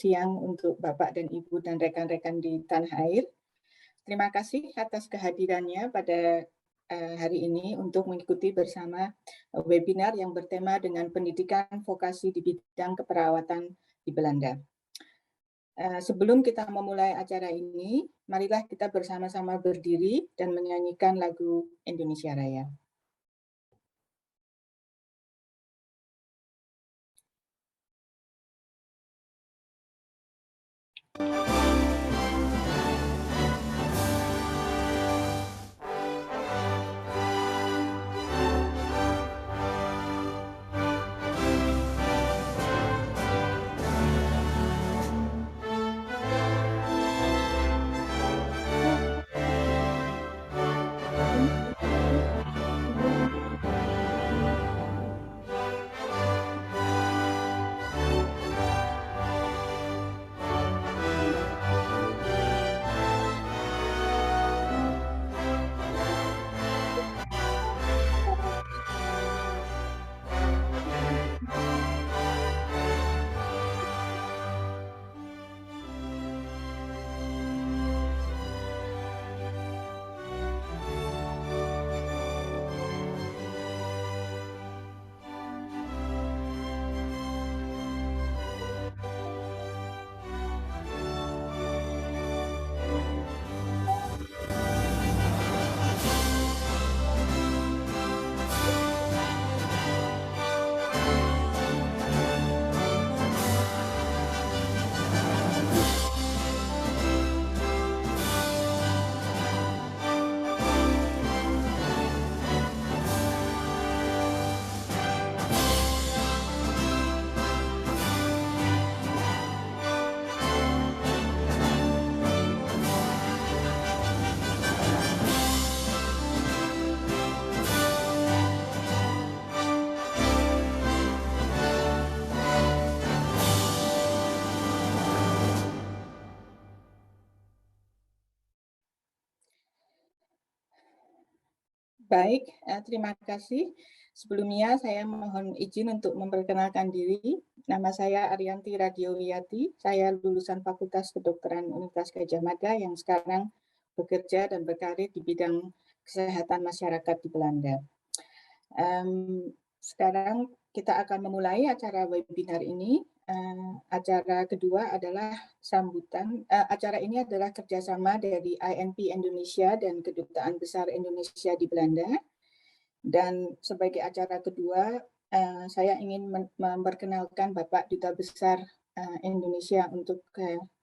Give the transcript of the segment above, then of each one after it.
siang untuk Bapak dan Ibu dan rekan-rekan di tanah air. Terima kasih atas kehadirannya pada hari ini untuk mengikuti bersama webinar yang bertema dengan pendidikan vokasi di bidang keperawatan di Belanda. Sebelum kita memulai acara ini, marilah kita bersama-sama berdiri dan menyanyikan lagu Indonesia Raya. Baik, terima kasih. Sebelumnya saya mohon izin untuk memperkenalkan diri. Nama saya Ariyanti Radiowiyati. Saya lulusan Fakultas Kedokteran Universitas Gadjah Mada yang sekarang bekerja dan berkarir di bidang kesehatan masyarakat di Belanda. Sekarang kita akan memulai acara webinar ini. Acara kedua adalah sambutan. Acara ini adalah kerjasama dari INP Indonesia dan Kedutaan Besar Indonesia di Belanda. Dan sebagai acara kedua, saya ingin memperkenalkan Bapak Duta Besar Indonesia untuk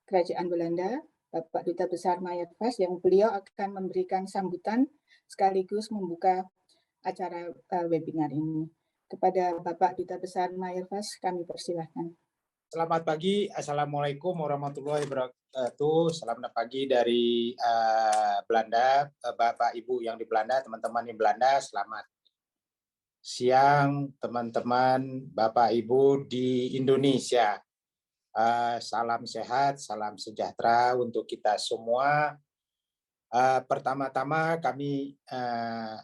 Kerajaan Belanda, Bapak Duta Besar Mayerfas, yang beliau akan memberikan sambutan sekaligus membuka acara webinar ini. Kepada Bapak Duta Besar Mayerfas, kami persilahkan. Selamat pagi, Assalamualaikum warahmatullahi wabarakatuh. Selamat pagi dari Belanda, Bapak Ibu yang di Belanda, teman-teman di Belanda. Selamat siang, teman-teman, Bapak Ibu di Indonesia. Salam sehat, salam sejahtera untuk kita semua. Pertama-tama kami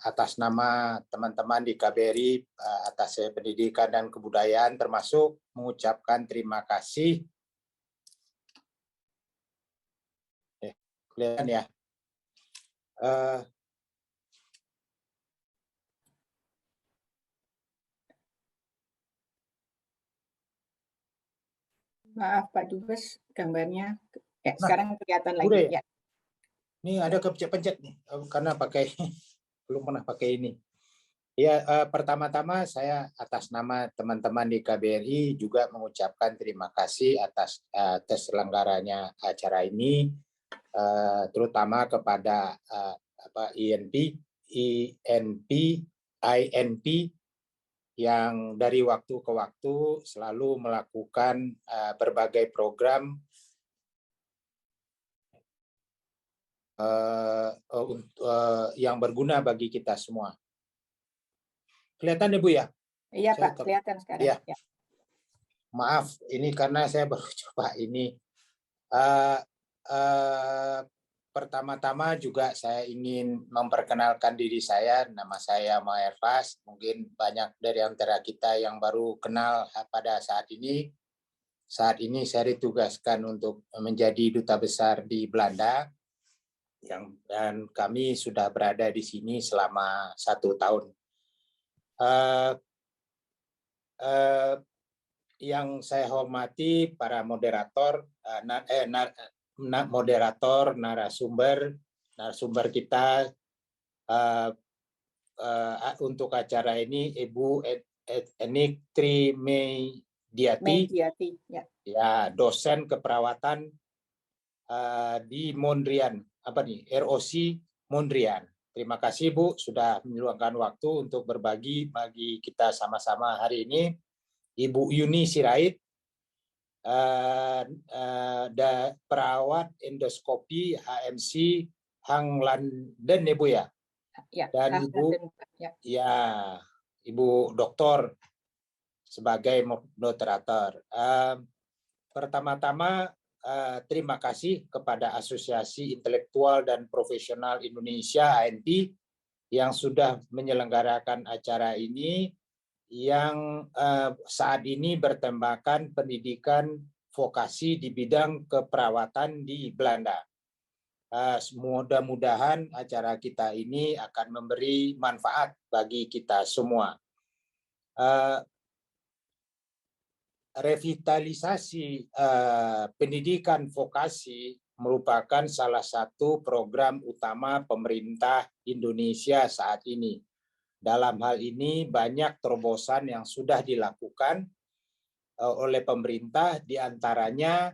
atas nama teman-teman di KBRI atas pendidikan dan kebudayaan termasuk mengucapkan terima kasih. Kelihatan ya. Maaf Pak Dubes, gambarnya ya, sekarang kelihatan lagi. Ya. Ini ada kepencet-pencet nih, karena pakai belum pernah pakai ini. Ya, pertama-tama saya atas nama teman-teman di KBRI juga mengucapkan terima kasih atas terselenggaranya acara ini, terutama kepada INP yang dari waktu ke waktu selalu melakukan berbagai program yang berguna bagi kita semua. Kelihatan ya Bu ya? Iya Pak, kelihatan sekarang. Ya. Ya. Maaf, ini karena saya baru coba ini. Pertama-tama juga saya ingin memperkenalkan diri saya. Nama saya Mayerfas. Mungkin banyak dari antara kita yang baru kenal pada saat ini. saat ini saya ditugaskan untuk menjadi duta besar di Belanda, dan kami sudah berada di sini selama 1 tahun. Yang saya hormati para moderator, narasumber kita untuk acara ini, Ibu Enik Trimediati, ya, dosen keperawatan di Mondrian, ROC Mondrian. Terima kasih Bu sudah meluangkan waktu untuk berbagi bagi kita sama-sama hari ini. Ibu Yuni Sirait, perawat endoskopi HMC Hang Landen, Ibu ya. Dan Ibu Doktor sebagai moderator. Pertama-tama terima kasih kepada Asosiasi Intelektual dan Profesional Indonesia ANP yang sudah menyelenggarakan acara ini, yang saat ini bertemakan pendidikan vokasi di bidang keperawatan di Belanda. Mudah-mudahan acara kita ini akan memberi manfaat bagi kita semua. Revitalisasi pendidikan vokasi merupakan salah satu program utama pemerintah Indonesia saat ini. Dalam hal ini banyak terobosan yang sudah dilakukan oleh pemerintah, diantaranya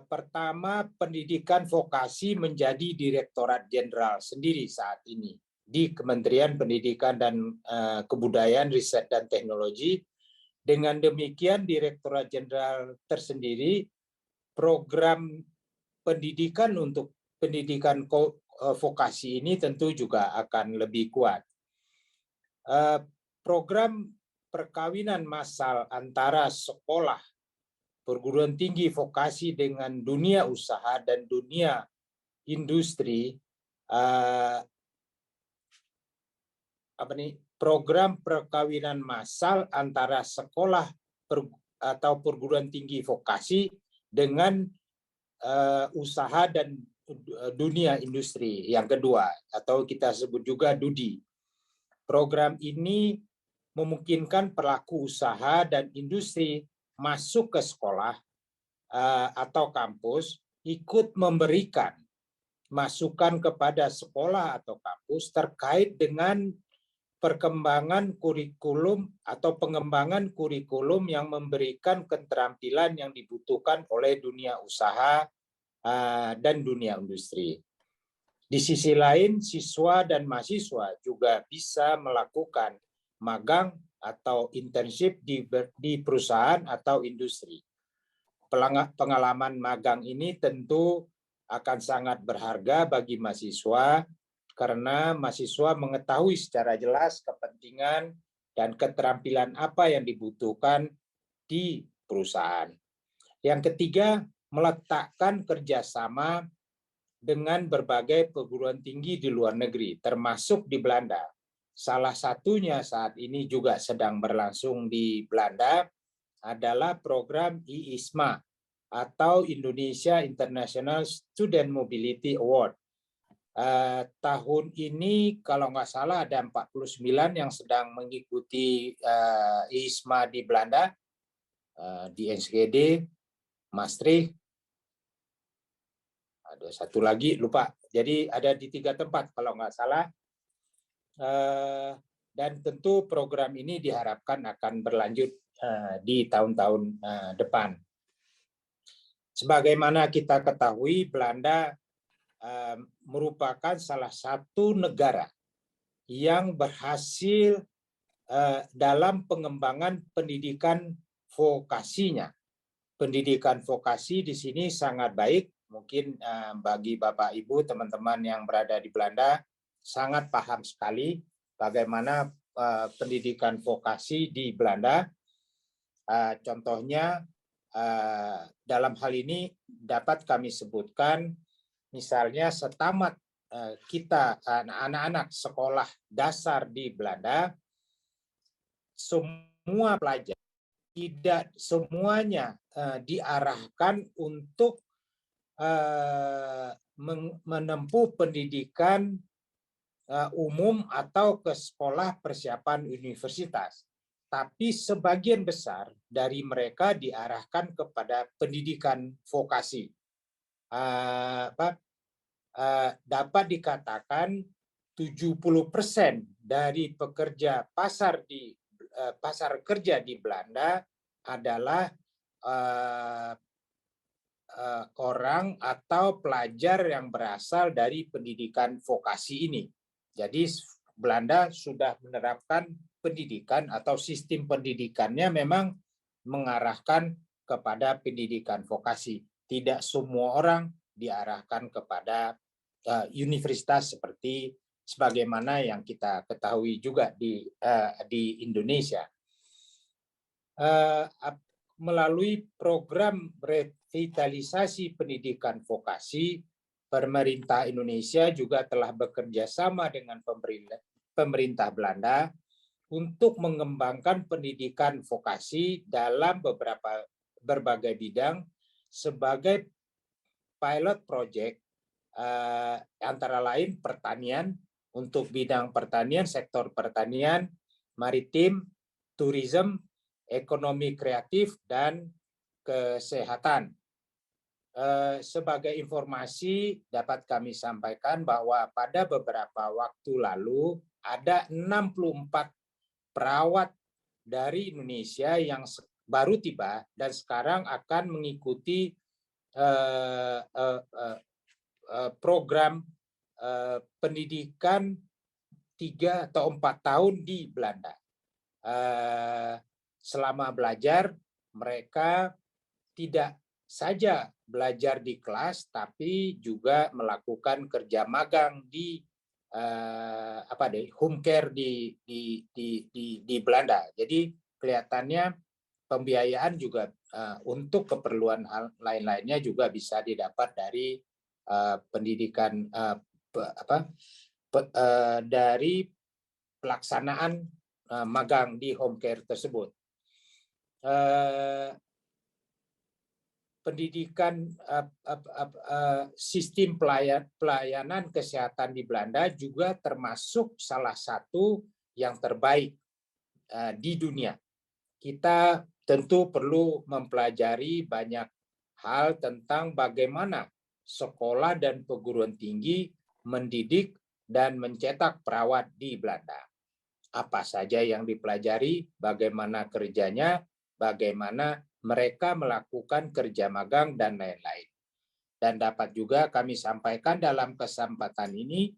pertama, pendidikan vokasi menjadi Direktorat Jenderal sendiri saat ini di Kementerian Pendidikan dan Kebudayaan, Riset dan Teknologi. Dengan demikian Direktorat Jenderal tersendiri, program pendidikan untuk pendidikan vokasi ini tentu juga akan lebih kuat. Program perkawinan massal antara sekolah perguruan tinggi vokasi dengan dunia usaha dan dunia industri, program perkawinan massal antara sekolah atau perguruan tinggi vokasi dengan usaha dan dunia industri yang kedua, atau kita sebut juga DUDI. Program ini memungkinkan pelaku usaha dan industri masuk ke sekolah atau kampus, ikut memberikan masukan kepada sekolah atau kampus terkait dengan perkembangan kurikulum atau pengembangan kurikulum yang memberikan keterampilan yang dibutuhkan oleh dunia usaha dan dunia industri. Di sisi lain, siswa dan mahasiswa juga bisa melakukan magang atau internship di perusahaan atau industri. Pengalaman magang ini tentu akan sangat berharga bagi mahasiswa karena mahasiswa mengetahui secara jelas kepentingan dan keterampilan apa yang dibutuhkan di perusahaan. Yang ketiga, meletakkan kerjasama dengan berbagai perguruan tinggi di luar negeri, termasuk di Belanda. Salah satunya saat ini juga sedang berlangsung di Belanda adalah program IISMA atau Indonesia International Student Mobility Award. Tahun ini kalau nggak salah ada 49 yang sedang mengikuti IISMA di Belanda, di NSGD, Maastricht, ada satu lagi lupa. Jadi ada di 3 tempat kalau nggak salah. Dan tentu program ini diharapkan akan berlanjut di tahun-tahun depan. Sebagaimana kita ketahui, Belanda merupakan salah satu negara yang berhasil dalam pengembangan pendidikan vokasinya. Pendidikan vokasi di sini sangat baik. Mungkin bagi Bapak Ibu, teman-teman yang berada di Belanda, sangat paham sekali bagaimana pendidikan vokasi di Belanda. Contohnya, dalam hal ini dapat kami sebutkan, misalnya setamat kita anak-anak sekolah dasar di Belanda, semua pelajar tidak semuanya diarahkan untuk menempuh pendidikan umum atau ke sekolah persiapan universitas. Tapi sebagian besar dari mereka diarahkan kepada pendidikan vokasi. Dapat dikatakan 70% dari pekerja pasar kerja di Belanda adalah orang atau pelajar yang berasal dari pendidikan vokasi ini. Jadi Belanda sudah menerapkan pendidikan atau sistem pendidikannya memang mengarahkan kepada pendidikan vokasi. Tidak semua orang diarahkan kepada universitas seperti sebagaimana yang kita ketahui juga di Indonesia. Melalui program revitalisasi pendidikan vokasi, pemerintah Indonesia juga telah bekerja sama dengan pemerintah Belanda untuk mengembangkan pendidikan vokasi dalam berbagai bidang sebagai pilot project, antara lain pertanian, untuk bidang pertanian, sektor pertanian, maritim, tourism, ekonomi kreatif, dan kesehatan. Sebagai informasi dapat kami sampaikan bahwa pada beberapa waktu lalu ada 64 perawat dari Indonesia yang baru tiba dan sekarang akan mengikuti program pendidikan 3 atau 4 tahun di Belanda. Selama belajar, mereka tidak saja belajar di kelas, tapi juga melakukan kerja magang di home care di Belanda. Jadi kelihatannya pembiayaan juga untuk keperluan lain-lainnya juga bisa didapat dari pendidikan dari pelaksanaan magang di home care tersebut. Pendidikan sistem pelayanan kesehatan di Belanda juga termasuk salah satu yang terbaik di dunia. Kita tentu perlu mempelajari banyak hal tentang bagaimana sekolah dan perguruan tinggi mendidik dan mencetak perawat di Belanda. Apa saja yang dipelajari, bagaimana kerjanya, bagaimana mereka melakukan kerja magang, dan lain-lain. Dan dapat juga kami sampaikan dalam kesempatan ini,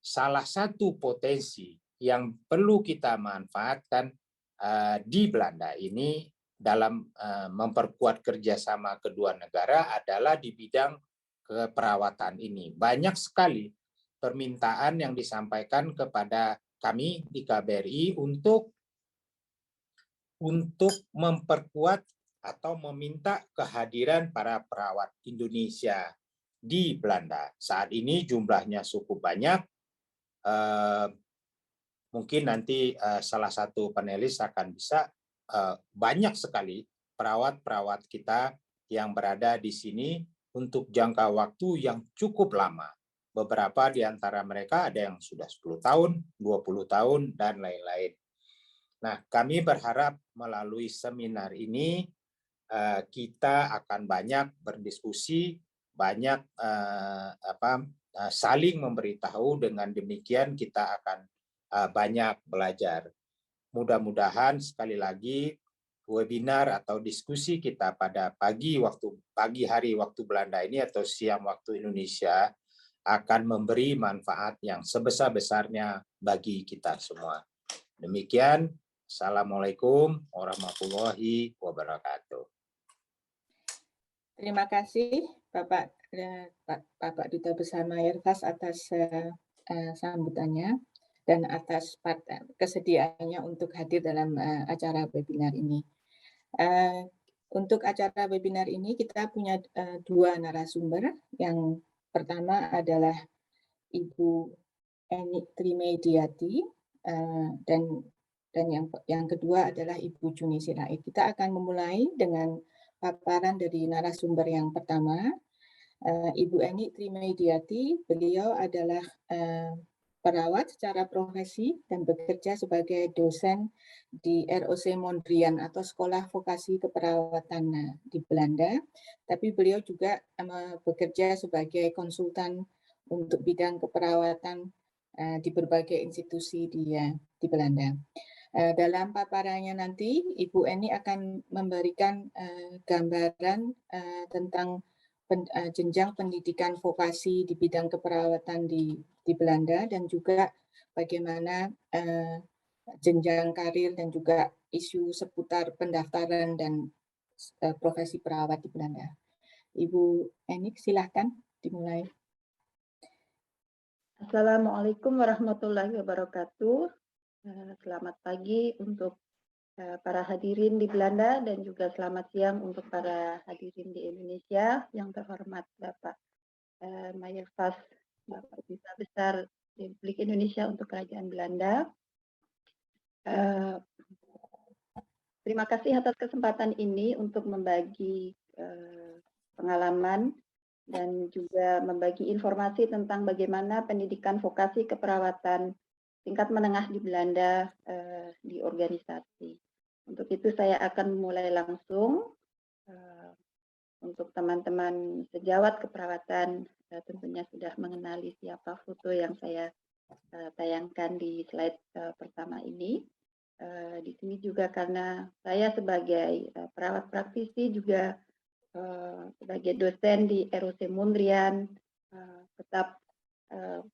salah satu potensi yang perlu kita manfaatkan di Belanda ini dalam memperkuat kerjasama kedua negara adalah di bidang keperawatan ini. Banyak sekali permintaan yang disampaikan kepada kami di KBRI untuk memperkuat atau meminta kehadiran para perawat Indonesia di Belanda. Saat ini jumlahnya cukup banyak. Mungkin nanti salah satu panelis akan bisa banyak sekali perawat-perawat kita yang berada di sini untuk jangka waktu yang cukup lama. Beberapa di antara mereka ada yang sudah 10 tahun, 20 tahun, dan lain-lain. Nah, kami berharap melalui seminar ini kita akan banyak berdiskusi, banyak saling memberitahu. Dengan demikian kita akan banyak belajar. Mudah-mudahan sekali lagi webinar atau diskusi kita pada pagi hari waktu Belanda ini atau siang waktu Indonesia akan memberi manfaat yang sebesar-besarnya bagi kita semua. Demikian. Assalamualaikum warahmatullahi wabarakatuh. Terima kasih Bapak Duta Besar Mayoritas atas sambutannya dan atas kesediaannya untuk hadir dalam acara webinar ini. Untuk acara webinar ini kita punya dua narasumber. Yang pertama adalah Ibu Eni Trimediati dan dan yang kedua adalah Ibu Juni Sirait. Kita akan memulai dengan paparan dari narasumber yang pertama, Ibu Eni Trimediati. Beliau adalah perawat secara profesi dan bekerja sebagai dosen di ROC Mondrian atau Sekolah Vokasi Keperawatan di Belanda. Tapi beliau juga bekerja sebagai konsultan untuk bidang keperawatan di berbagai institusi di Belanda. Dalam paparannya nanti, Ibu Eni akan memberikan gambaran tentang jenjang pendidikan vokasi di bidang keperawatan di Belanda dan juga bagaimana jenjang karir dan juga isu seputar pendaftaran dan profesi perawat di Belanda. Ibu Eni, silahkan dimulai. Assalamualaikum warahmatullahi wabarakatuh. Selamat pagi untuk para hadirin di Belanda dan juga selamat siang untuk para hadirin di Indonesia. Yang terhormat Bapak Mayorkas, Bapak Duta Besar Republik Indonesia untuk Kerajaan Belanda. Terima kasih atas kesempatan ini untuk membagi pengalaman dan juga membagi informasi tentang bagaimana pendidikan vokasi keperawatan tingkat menengah di Belanda di organisasi. Untuk itu saya akan mulai langsung. Untuk teman-teman sejawat keperawatan tentunya sudah mengenali siapa foto yang saya tayangkan di slide pertama ini. Di sini juga karena saya sebagai perawat praktisi juga sebagai dosen di ROC Mondrian tetap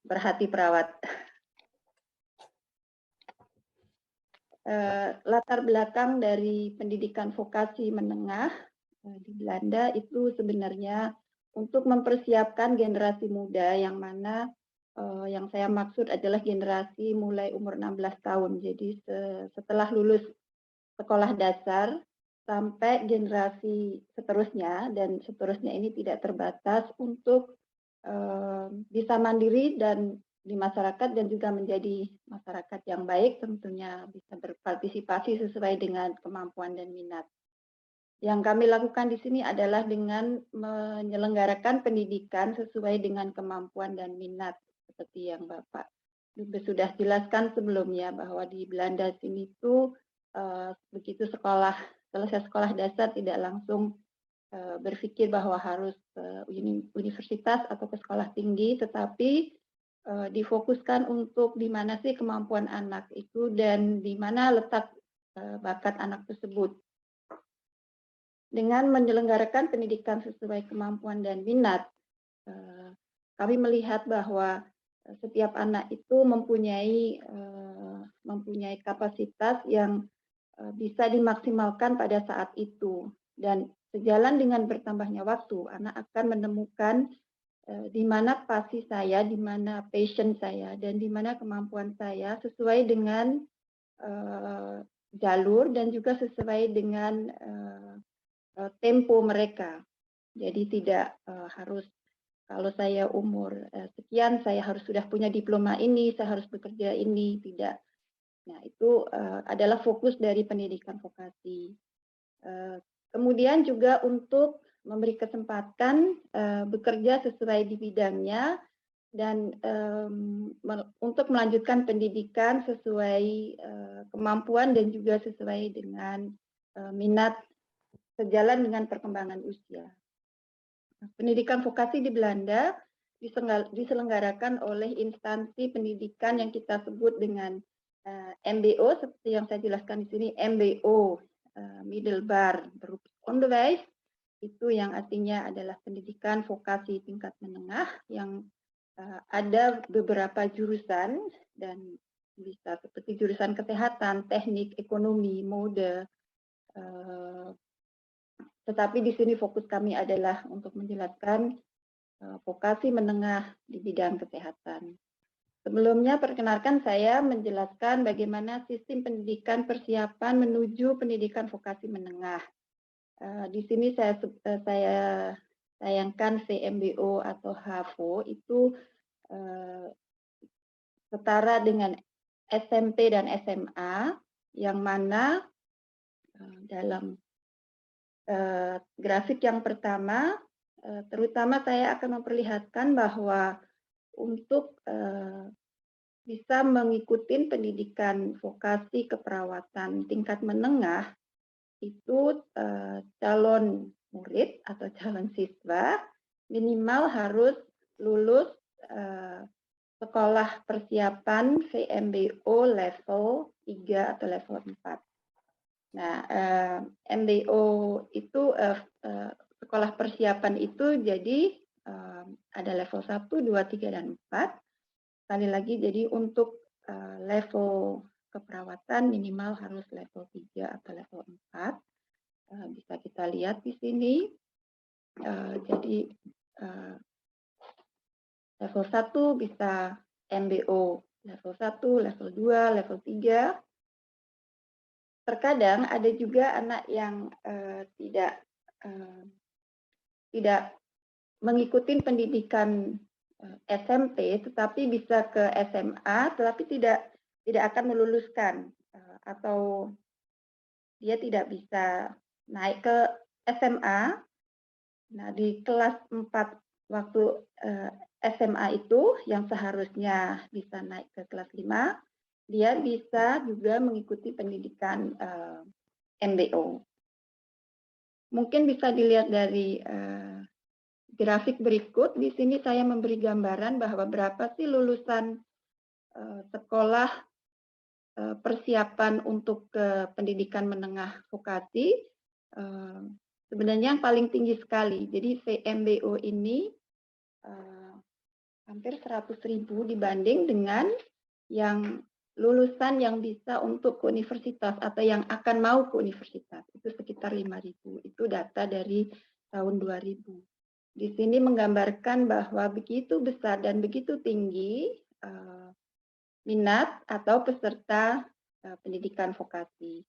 berhati perawat. Latar belakang dari pendidikan vokasi menengah di Belanda itu sebenarnya untuk mempersiapkan generasi muda yang mana yang saya maksud adalah generasi mulai umur 16 tahun. Jadi setelah lulus sekolah dasar sampai generasi seterusnya, dan seterusnya ini tidak terbatas untuk bisa mandiri dan di masyarakat dan juga menjadi masyarakat yang baik, tentunya bisa berpartisipasi sesuai dengan kemampuan dan minat. Yang kami lakukan di sini adalah dengan menyelenggarakan pendidikan sesuai dengan kemampuan dan minat, seperti yang Bapak sudah jelaskan sebelumnya bahwa di Belanda sini itu begitu selesai sekolah dasar tidak langsung berpikir bahwa harus universitas atau ke sekolah tinggi, tetapi difokuskan untuk di mana sih kemampuan anak itu dan di mana letak bakat anak tersebut. Dengan menyelenggarakan pendidikan sesuai kemampuan dan minat, kami melihat bahwa setiap anak itu mempunyai kapasitas yang bisa dimaksimalkan pada saat itu, dan sejalan dengan bertambahnya waktu, anak akan menemukan di mana passi saya, di mana passion saya, dan di mana kemampuan saya sesuai dengan jalur dan juga sesuai dengan tempo mereka. Jadi tidak harus kalau saya umur sekian saya harus sudah punya diploma ini, saya harus bekerja ini, tidak. Nah, itu adalah fokus dari pendidikan vokasi. Kemudian juga untuk memberi kesempatan bekerja sesuai di bidangnya dan untuk melanjutkan pendidikan sesuai kemampuan dan juga sesuai dengan minat sejalan dengan perkembangan usia. Pendidikan vokasi di Belanda diselenggarakan oleh instansi pendidikan yang kita sebut dengan MBO, seperti yang saya jelaskan di sini, MBO, Middelbaar Beroepsonderwijs, itu yang artinya adalah pendidikan vokasi tingkat menengah yang ada beberapa jurusan dan bisa seperti jurusan kesehatan, teknik, ekonomi, mode. Tetapi di sini fokus kami adalah untuk menjelaskan vokasi menengah di bidang kesehatan. Sebelumnya perkenalkan saya menjelaskan bagaimana sistem pendidikan persiapan menuju pendidikan vokasi menengah. Di sini saya tayangkan CMBO atau HAVO itu setara dengan SMP dan SMA yang mana dalam grafik yang pertama, terutama saya akan memperlihatkan bahwa untuk bisa mengikuti pendidikan vokasi keperawatan tingkat menengah, itu calon murid atau calon siswa minimal harus lulus sekolah persiapan VMBO level 3 atau level 4. Nah, MBO itu sekolah persiapan itu jadi ada level 1, 2, 3, dan 4. Sekali lagi, jadi untuk level keperawatan minimal harus level 3 atau level 4. Bisa kita lihat di sini. Jadi level 1 bisa MBO level 1, level 2, level 3. Terkadang ada juga anak yang tidak mengikuti pendidikan SMP, tetapi bisa ke SMA, tetapi tidak akan meluluskan, atau dia tidak bisa naik ke SMA. Nah, di kelas 4 waktu SMA itu yang seharusnya bisa naik ke kelas 5, dia bisa juga mengikuti pendidikan MBO. Mungkin bisa dilihat dari grafik berikut. Di sini saya memberi gambaran bahwa berapa sih lulusan sekolah persiapan untuk pendidikan menengah vokasi. Sebenarnya yang paling tinggi sekali. Jadi VMBO ini hampir 100.000 dibanding dengan yang lulusan yang bisa untuk ke universitas atau yang akan mau ke universitas. Itu sekitar 5.000. Itu data dari tahun 2000. Di sini menggambarkan bahwa begitu besar dan begitu tinggi minat atau peserta pendidikan vokasi.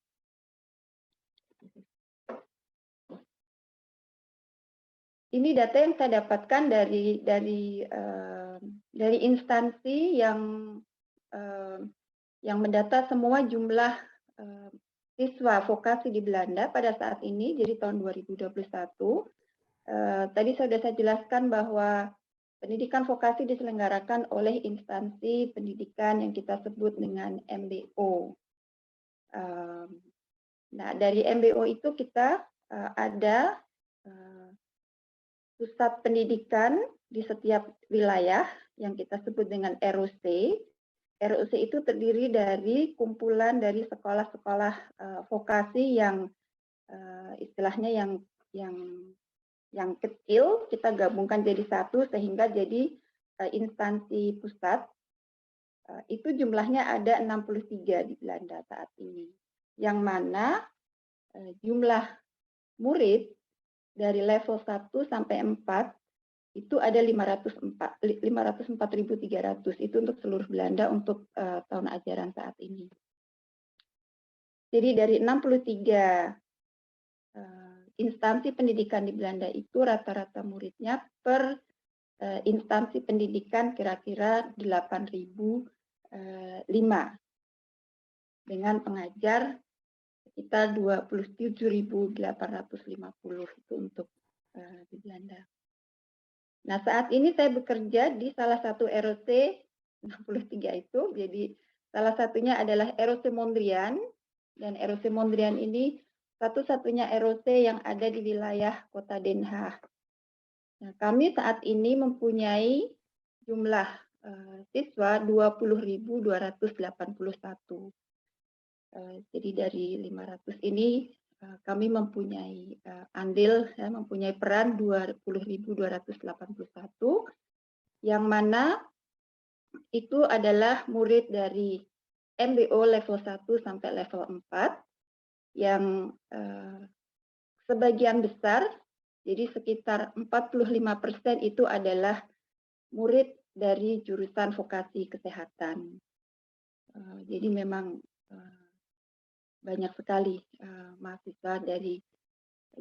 Ini data yang saya dapatkan dari instansi yang mendata semua jumlah siswa vokasi di Belanda pada saat ini, jadi tahun 2021. Tadi sudah saya jelaskan bahwa pendidikan vokasi diselenggarakan oleh instansi pendidikan yang kita sebut dengan MBO. Nah, dari MBO itu kita ada pusat pendidikan di setiap wilayah yang kita sebut dengan ROC. ROC itu terdiri dari kumpulan dari sekolah-sekolah vokasi yang istilahnya yang kecil, kita gabungkan jadi satu sehingga jadi instansi pusat. Itu jumlahnya ada 63 di Belanda saat ini. Yang mana jumlah murid dari level 1 sampai 4 itu ada 504.300. Itu untuk seluruh Belanda untuk tahun ajaran saat ini. Jadi dari 63 instansi pendidikan di Belanda itu rata-rata muridnya per instansi pendidikan kira-kira 8.005 dengan pengajar sekitar 27.850 itu untuk di Belanda. Nah, saat ini saya bekerja di salah satu ROC 63 itu, jadi salah satunya adalah ROC Mondrian, dan ROC Mondrian ini satu-satunya ROC yang ada di wilayah Kota Den Haag. Nah, kami saat ini mempunyai jumlah siswa 20.281. Jadi dari 500 ini kami mempunyai andil, mempunyai peran 20.281, yang mana itu adalah murid dari MBO level 1 sampai level 4, yang sebagian besar, jadi sekitar 45% itu adalah murid dari jurusan vokasi kesehatan. Jadi memang banyak sekali mahasiswa dari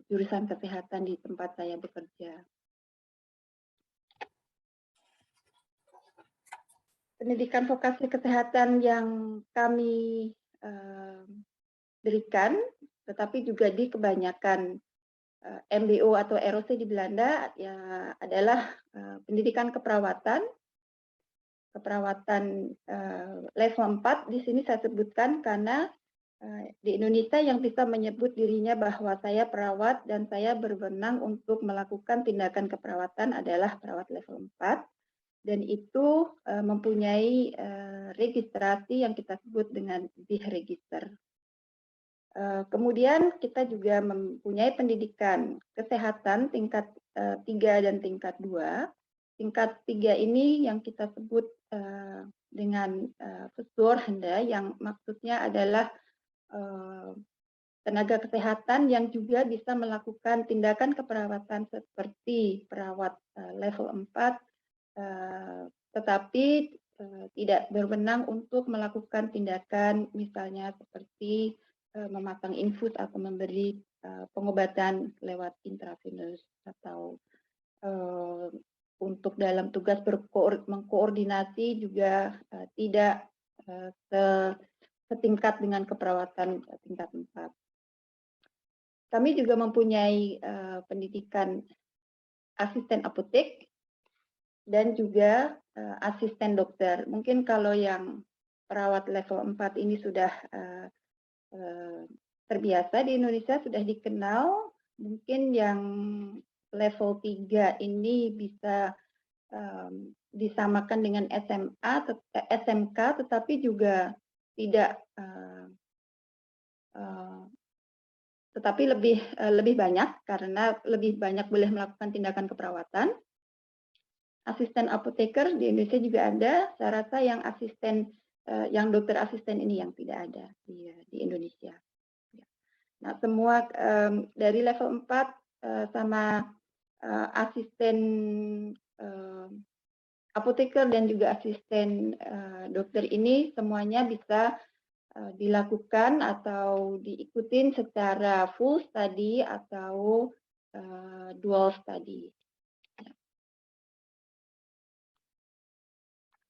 jurusan kesehatan di tempat saya bekerja. Pendidikan vokasi kesehatan yang kami berikan, tetapi juga di kebanyakan MBO atau ROC di Belanda ya adalah pendidikan keperawatan level 4. Di sini saya sebutkan karena di Indonesia yang bisa menyebut dirinya bahwa saya perawat dan saya berwenang untuk melakukan tindakan keperawatan adalah perawat level 4, dan itu mempunyai registrasi yang kita sebut dengan BIH-register. Kemudian kita juga mempunyai pendidikan kesehatan tingkat 3 dan tingkat 2. Tingkat 3 ini yang kita sebut dengan Verzorgende, yang maksudnya adalah tenaga kesehatan yang juga bisa melakukan tindakan keperawatan seperti perawat level 4, tetapi tidak berwenang untuk melakukan tindakan misalnya seperti memasang infus atau memberi pengobatan lewat intravenous, atau untuk dalam tugas mengkoordinasi juga tidak setingkat dengan keperawatan tingkat 4. Kami juga mempunyai pendidikan asisten apotek dan juga asisten dokter. Mungkin kalau yang perawat level 4 ini sudah terbiasa di Indonesia, sudah dikenal. Mungkin yang level 3 ini bisa disamakan dengan SMK, tetapi juga tidak, tetapi lebih banyak karena lebih banyak boleh melakukan tindakan keperawatan. Asisten apoteker di Indonesia juga ada. Saya rasa yang asisten, yang dokter asisten ini yang tidak ada di Indonesia. Nah, semua dari level 4 sama asisten apoteker dan juga asisten dokter ini semuanya bisa dilakukan atau diikutin secara full study atau dual study.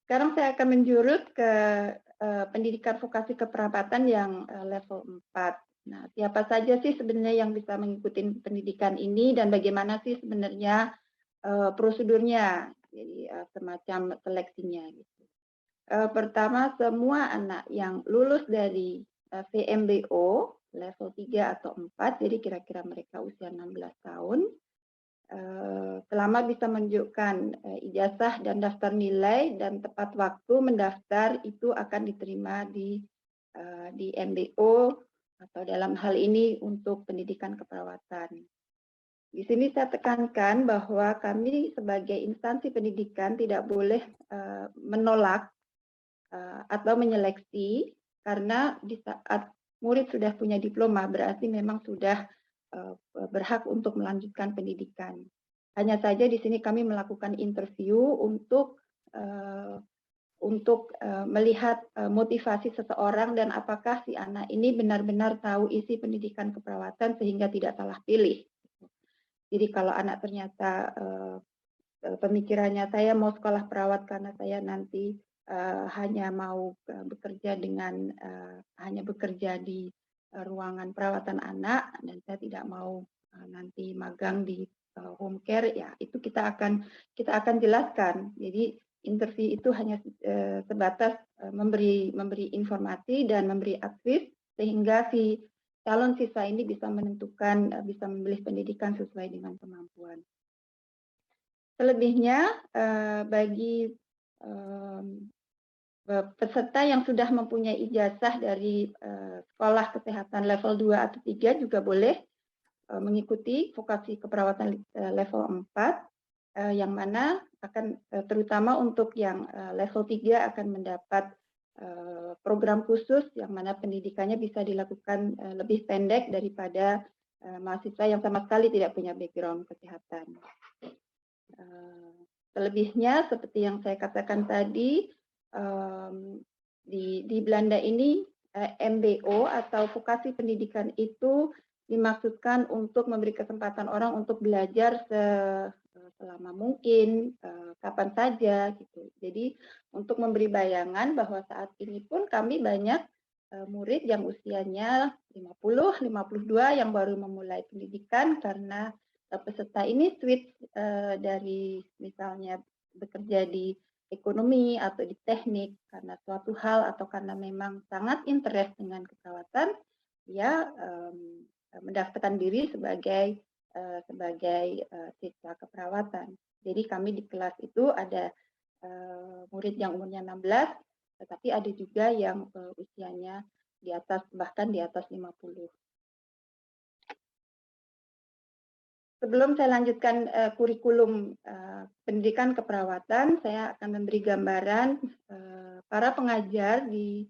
Sekarang saya akan menjurus ke pendidikan vokasi keperawatan yang level 4. Nah, siapa saja sih sebenarnya yang bisa mengikuti pendidikan ini dan bagaimana sih sebenarnya prosedurnya, jadi semacam seleksinya gitu. Pertama, semua anak yang lulus dari VMBO level 3 atau 4, jadi kira-kira mereka usia 16 tahun, selama bisa menunjukkan ijazah dan daftar nilai dan tepat waktu mendaftar, itu akan diterima di MBO atau dalam hal ini untuk pendidikan keperawatan. Di sini saya tekankan bahwa kami sebagai instansi pendidikan tidak boleh menolak atau menyeleksi, karena di saat murid sudah punya diploma berarti memang sudah berhak untuk melanjutkan pendidikan. Hanya saja di sini kami melakukan interview untuk melihat motivasi seseorang dan apakah si anak ini benar-benar tahu isi pendidikan keperawatan sehingga tidak salah pilih. Jadi kalau anak ternyata pemikirannya saya mau sekolah perawat karena saya nanti hanya mau bekerja dengan hanya bekerja di ruangan perawatan anak dan saya tidak mau nanti magang di home care, ya itu kita akan jelaskan. Jadi interview itu hanya sebatas memberi informasi dan memberi advice sehingga si calon siswa ini bisa menentukan, bisa memilih pendidikan sesuai dengan kemampuan. Selebihnya bagi peserta yang sudah mempunyai ijazah dari sekolah kesehatan level 2 atau 3 juga boleh mengikuti vokasi keperawatan level 4, yang mana akan terutama untuk yang level 3 akan mendapat program khusus yang mana pendidikannya bisa dilakukan lebih pendek daripada mahasiswa yang sama sekali tidak punya background kesehatan. Selebihnya seperti yang saya katakan tadi, di Belanda ini MBO atau vokasi pendidikan itu dimaksudkan untuk memberi kesempatan orang untuk belajar selama mungkin, kapan saja gitu. Jadi untuk memberi bayangan bahwa saat ini pun kami banyak murid yang usianya 50, 52 yang baru memulai pendidikan, karena peserta ini switch dari misalnya bekerja di ekonomi atau di teknik karena suatu hal atau karena memang sangat interest dengan keperawatan, dia mendaftarkan diri sebagai siswa keperawatan. Jadi kami di kelas itu ada murid yang umurnya 16, tetapi ada juga yang usianya di atas, bahkan di atas 50. Sebelum saya lanjutkan kurikulum pendidikan keperawatan, saya akan memberi gambaran para pengajar di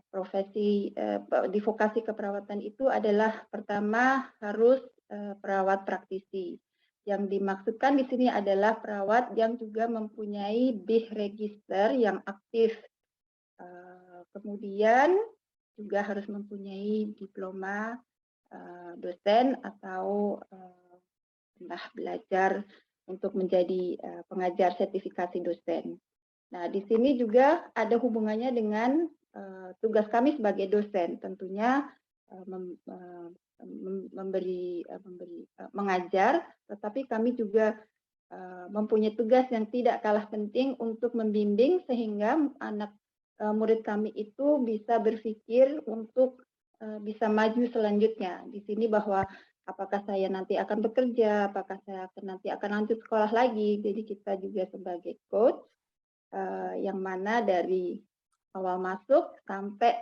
profesi di vokasi keperawatan itu adalah pertama harus perawat praktisi. Yang dimaksudkan di sini adalah perawat yang juga mempunyai BIH register yang aktif. Kemudian juga harus mempunyai diploma dosen atau pernah belajar untuk menjadi pengajar sertifikasi dosen. Nah, di sini juga ada hubungannya dengan tugas kami sebagai dosen, tentunya mengajar, tetapi kami juga mempunyai tugas yang tidak kalah penting untuk membimbing sehingga anak murid kami itu bisa berpikir untuk bisa maju selanjutnya. Di sini bahwa apakah saya nanti akan bekerja, apakah saya nanti akan lanjut sekolah lagi. Jadi kita juga sebagai coach yang mana dari awal masuk sampai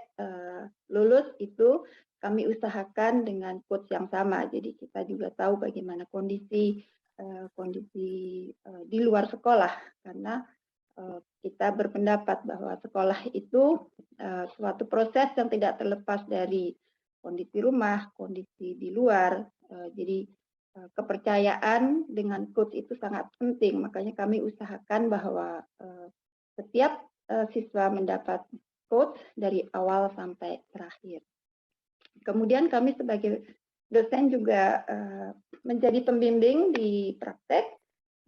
lulus itu kami usahakan dengan coach yang sama. Jadi kita juga tahu bagaimana kondisi di luar sekolah, karena kita berpendapat bahwa sekolah itu suatu proses yang tidak terlepas dari kondisi rumah, kondisi di luar. Jadi kepercayaan dengan coach itu sangat penting. Makanya kami usahakan bahwa setiap siswa mendapat coach dari awal sampai terakhir. Kemudian kami sebagai dosen juga menjadi pembimbing di praktek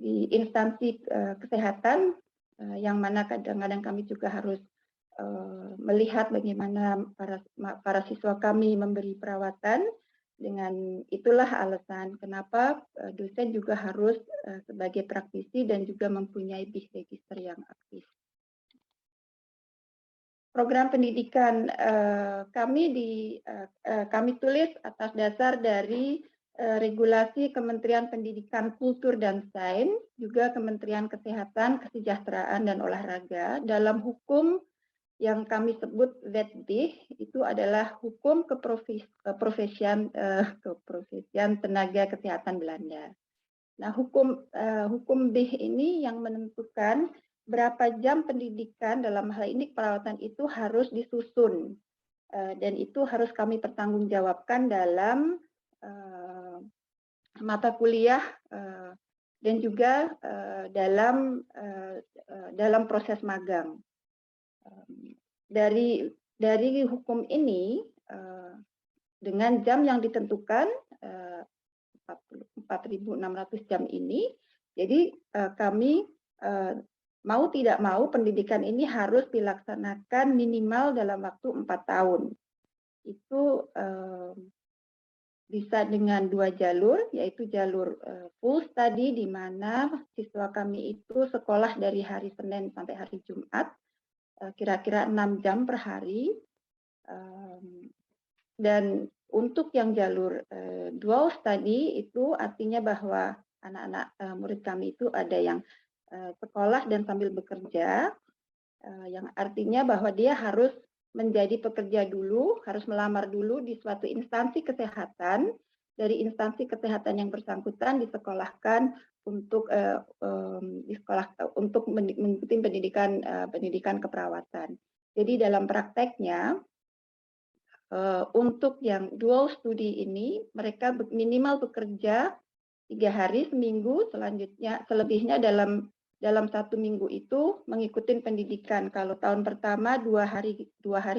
di instansi kesehatan, yang mana kadang-kadang kami juga harus melihat bagaimana para siswa kami memberi perawatan. Dengan itulah alasan kenapa dosen juga harus sebagai praktisi dan juga mempunyai BIH register yang aktif. Program pendidikan kami tulis atas dasar dari regulasi Kementerian Pendidikan, Kultur dan Sains, juga Kementerian Kesehatan, Kesejahteraan dan Olahraga. Dalam hukum yang kami sebut VETBIH itu adalah hukum keprofesian tenaga kesehatan Belanda. Nah, hukum BIH ini yang menentukan berapa jam pendidikan dalam hal ini perawatan itu harus disusun, dan itu harus kami pertanggungjawabkan dalam mata kuliah dan juga dalam proses magang. Dari hukum ini dengan jam yang ditentukan 4.600 jam ini, jadi kami mau tidak mau pendidikan ini harus dilaksanakan minimal dalam waktu 4 tahun. Itu bisa dengan 2 jalur, yaitu jalur full study di mana siswa kami itu sekolah dari hari Senin sampai hari Jumat, kira-kira 6 jam per hari. Dan untuk yang jalur dual study itu artinya bahwa anak-anak murid kami itu ada yang sekolah dan sambil bekerja, yang artinya bahwa dia harus menjadi pekerja dulu, harus melamar dulu di suatu instansi kesehatan, dari instansi kesehatan yang bersangkutan disekolahkan untuk mengikuti pendidikan keperawatan. Jadi dalam prakteknya untuk yang dual studi ini mereka minimal bekerja 3 hari seminggu, selebihnya dalam 1 minggu itu mengikuti pendidikan. Kalau tahun pertama 2 hari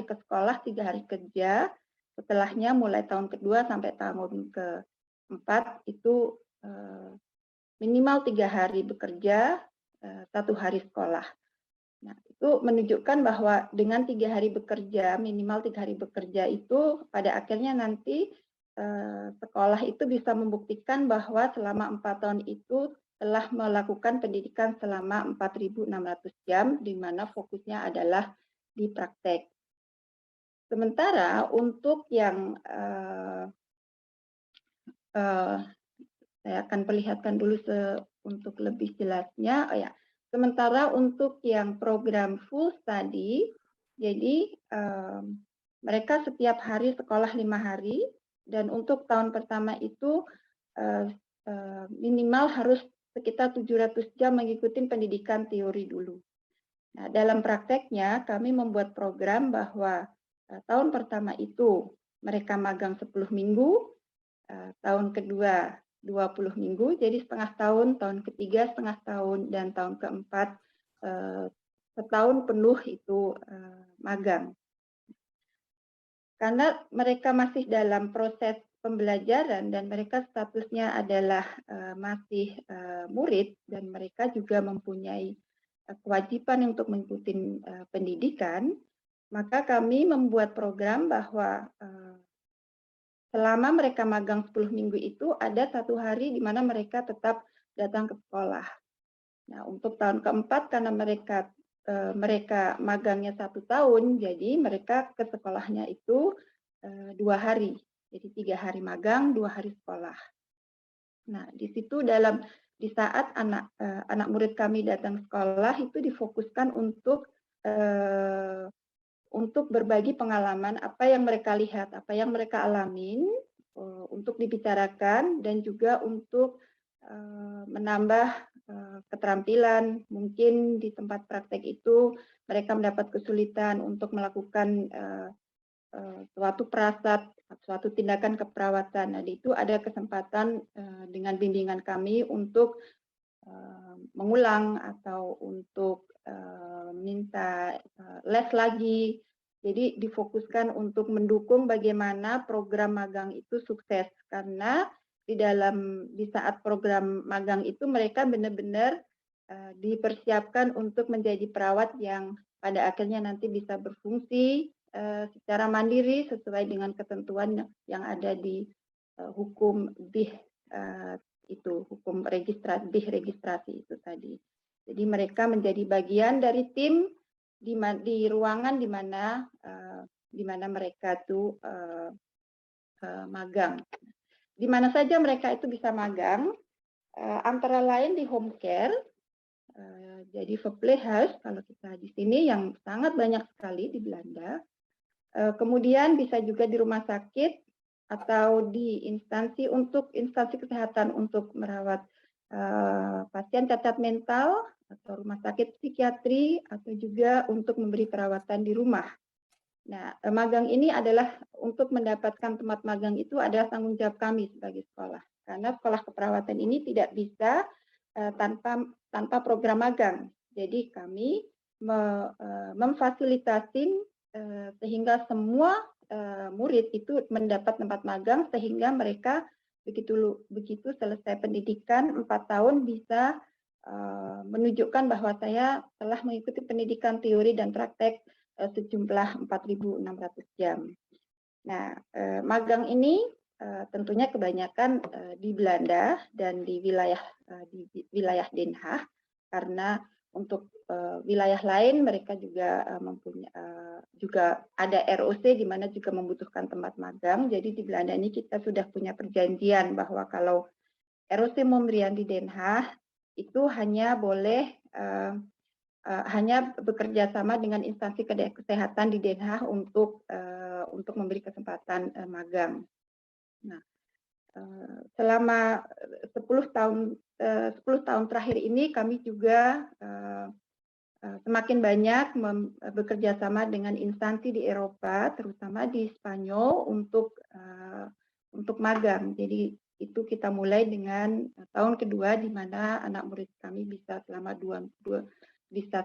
ke sekolah, 3 hari kerja. Setelahnya mulai tahun kedua sampai tahun keempat itu minimal 3 hari bekerja, 1 hari sekolah. Nah, itu menunjukkan bahwa dengan 3 hari bekerja, minimal 3 hari bekerja itu pada akhirnya nanti sekolah itu bisa membuktikan bahwa selama 4 tahun itu telah melakukan pendidikan selama 4.600 jam, di mana fokusnya adalah di praktek. Sementara untuk yang saya akan perlihatkan dulu untuk lebih jelasnya. Oh ya, sementara untuk yang program full study, jadi mereka setiap hari sekolah 5 hari, dan untuk tahun pertama itu minimal harus sekitar 700 jam mengikuti pendidikan teori dulu. Nah, dalam prakteknya kami membuat program bahwa tahun pertama itu mereka magang 10 minggu, tahun kedua 20 minggu, jadi setengah tahun, tahun ketiga setengah tahun, dan tahun keempat setahun penuh itu magang. Karena mereka masih dalam proses pembelajaran dan mereka statusnya adalah masih murid, dan mereka juga mempunyai kewajiban untuk mengikuti pendidikan, maka kami membuat program bahwa selama mereka magang 10 minggu itu ada 1 hari di mana mereka tetap datang ke sekolah. Nah, untuk tahun keempat karena mereka magangnya 1 tahun, jadi mereka ke sekolahnya itu 2 hari. Jadi 3 hari magang, 2 hari sekolah. Nah, di situ di saat anak murid kami datang sekolah itu difokuskan untuk berbagi pengalaman apa yang mereka lihat, apa yang mereka alamin, untuk dibicarakan, dan juga untuk menambah keterampilan. Mungkin di tempat praktek itu mereka mendapat kesulitan untuk melakukan suatu prasat, suatu tindakan keperawatan. Nah, itu ada kesempatan dengan bimbingan kami untuk mengulang atau untuk minta les lagi. Jadi difokuskan untuk mendukung bagaimana program magang itu sukses, karena di saat program magang itu mereka benar-benar dipersiapkan untuk menjadi perawat yang pada akhirnya nanti bisa berfungsi secara mandiri sesuai dengan ketentuan yang ada di hukum BIH itu, hukum registrasi itu tadi. Jadi mereka menjadi bagian dari tim di ruangan di mana mereka itu magang. Di mana saja mereka itu bisa magang, antara lain di home care, jadi verpleeghuis kalau kita di sini yang sangat banyak sekali di Belanda. Kemudian bisa juga di rumah sakit atau di instansi kesehatan untuk merawat pasien cacat mental, atau rumah sakit psikiatri, atau juga untuk memberi perawatan di rumah. Nah, magang ini adalah untuk mendapatkan tempat magang itu adalah tanggung jawab kami sebagai sekolah, karena sekolah keperawatan ini tidak bisa tanpa program magang. Jadi kami memfasilitasi sehingga semua murid itu mendapat tempat magang, sehingga mereka begitu selesai pendidikan 4 tahun bisa menunjukkan bahwa saya telah mengikuti pendidikan teori dan praktek sejumlah 4.600 jam. Nah, magang ini tentunya kebanyakan di Belanda dan di wilayah Den Haag, karena untuk wilayah lain mereka juga juga ada ROC di mana juga membutuhkan tempat magang. Jadi di Belanda ini kita sudah punya perjanjian bahwa kalau ROC memberikan di Den Haag itu hanya boleh hanya bekerja sama dengan instansi kesehatan di Den Haag untuk memberi kesempatan magang. Nah, selama 10 tahun terakhir ini kami juga semakin banyak bekerja sama dengan instansi di Eropa, terutama di Spanyol untuk magang. Jadi itu kita mulai dengan tahun kedua di mana anak murid kami bisa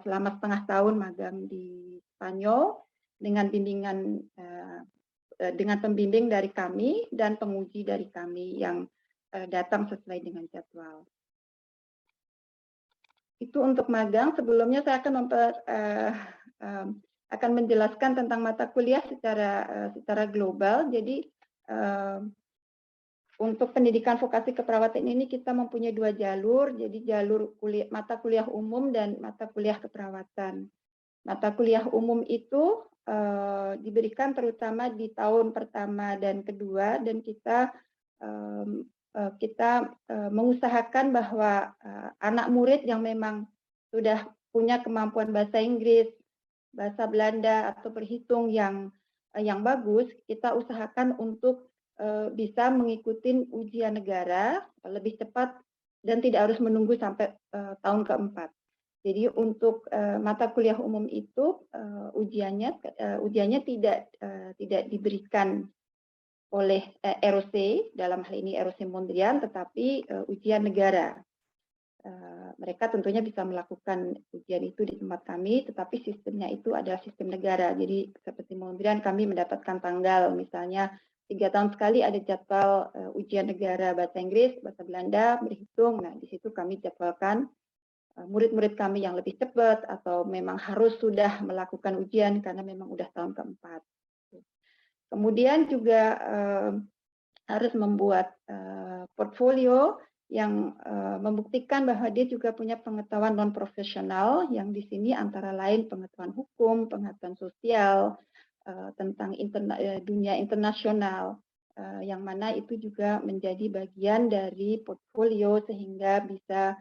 selama setengah tahun magang di Spanyol dengan pembimbing dari kami dan penguji dari kami yang datang sesuai dengan jadwal. itu untuk magang. Sebelumnya saya akan menjelaskan tentang mata kuliah secara global. Jadi untuk pendidikan vokasi keperawatan ini kita mempunyai 2 jalur. Jadi jalur mata kuliah umum dan mata kuliah keperawatan. Mata kuliah umum itu diberikan terutama di tahun pertama dan kedua, dan kita mengusahakan bahwa anak murid yang memang sudah punya kemampuan bahasa Inggris, bahasa Belanda atau berhitung yang bagus, kita usahakan untuk bisa mengikuti ujian negara lebih cepat dan tidak harus menunggu sampai tahun keempat. Jadi untuk mata kuliah umum itu ujiannya tidak diberikan oleh ROC, dalam hal ini ROC Mondrian, tetapi ujian negara. Mereka tentunya bisa melakukan ujian itu di tempat kami, tetapi sistemnya itu adalah sistem negara. Jadi seperti Mondrian kami mendapatkan tanggal, misalnya 3 tahun sekali ada jadwal ujian negara bahasa Inggris, bahasa Belanda, berhitung. Nah, di situ kami jadwalkan murid-murid kami yang lebih cepat atau memang harus sudah melakukan ujian karena memang udah tahun keempat. Kemudian juga harus membuat portfolio yang membuktikan bahwa dia juga punya pengetahuan non profesional, yang di sini antara lain pengetahuan hukum, pengetahuan sosial, tentang dunia internasional, yang mana itu juga menjadi bagian dari portfolio sehingga bisa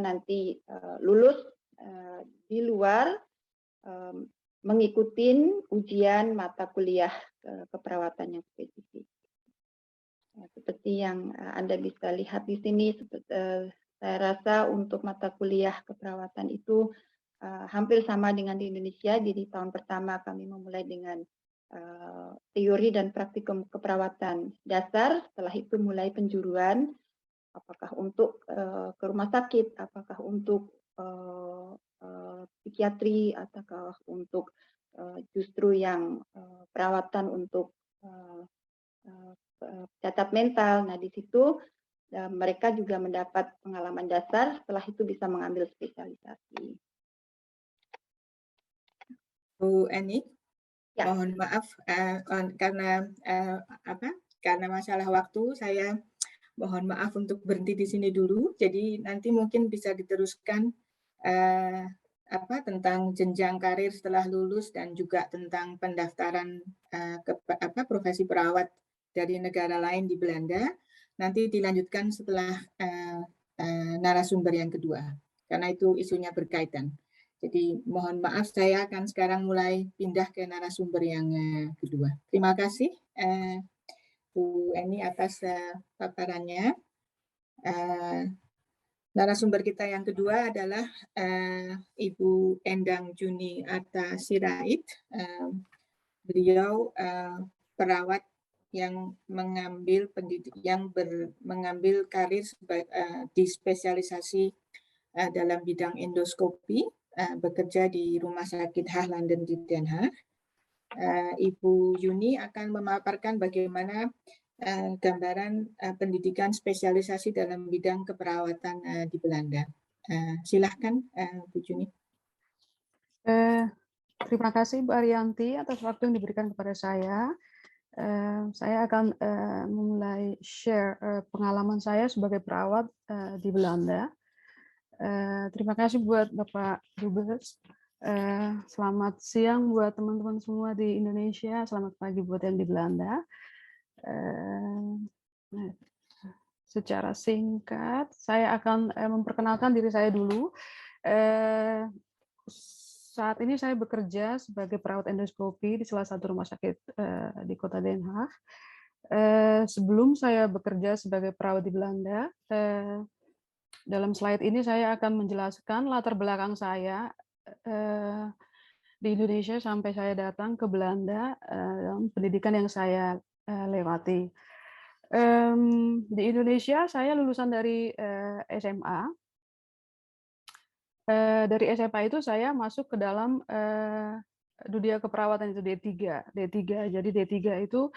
nanti lulus di luar mengikuti ujian mata kuliah keperawatan yang spesifik. Seperti yang Anda bisa lihat di sini, saya rasa untuk mata kuliah keperawatan itu hampir sama dengan di Indonesia. Jadi tahun pertama kami memulai dengan teori dan praktikum keperawatan dasar, setelah itu mulai penjuruan, apakah untuk ke rumah sakit, apakah untuk psikiatri, ataukah untuk justru yang perawatan untuk cacat mental. Nah, di situ mereka juga mendapat pengalaman dasar, setelah itu bisa mengambil spesialisasi. Bu Eni, Ya. mohon maaf karena masalah waktu, saya mohon maaf untuk berhenti di sini dulu. Jadi nanti mungkin bisa diteruskan tentang jenjang karir setelah lulus dan juga tentang pendaftaran profesi perawat dari negara lain di Belanda. Nanti dilanjutkan setelah narasumber yang kedua, karena itu isunya berkaitan. Jadi mohon maaf, saya akan sekarang mulai pindah ke narasumber yang kedua. Terima kasih Bu Eni atas paparannya. Narasumber kita yang kedua adalah Ibu Endang Juni Atta Sirait. Beliau perawat yang mengambil mengambil karir di spesialisasi dalam bidang endoskopi, bekerja di Rumah Sakit Haag Landen di Den Haag. Ibu Yuni akan memaparkan bagaimana gambaran pendidikan spesialisasi dalam bidang keperawatan di Belanda. Silahkan, Bu Yuni. Terima kasih Bu Ariyanti atas waktu yang diberikan kepada saya. Saya akan memulai share pengalaman saya sebagai perawat di Belanda. Terima kasih buat Bapak Dubes. Selamat siang buat teman-teman semua di Indonesia. Selamat pagi buat yang di Belanda. Secara singkat, saya akan memperkenalkan diri saya dulu. Saat ini saya bekerja sebagai perawat endoskopi di salah satu rumah sakit di kota Den Haag. Sebelum saya bekerja sebagai perawat di Belanda, dalam slide ini saya akan menjelaskan latar belakang saya di Indonesia sampai saya datang ke Belanda, dalam pendidikan yang saya lewati. Di Indonesia saya lulusan dari SMA. Dari SMA itu saya masuk ke dalam dunia keperawatan itu D3. Jadi D3 itu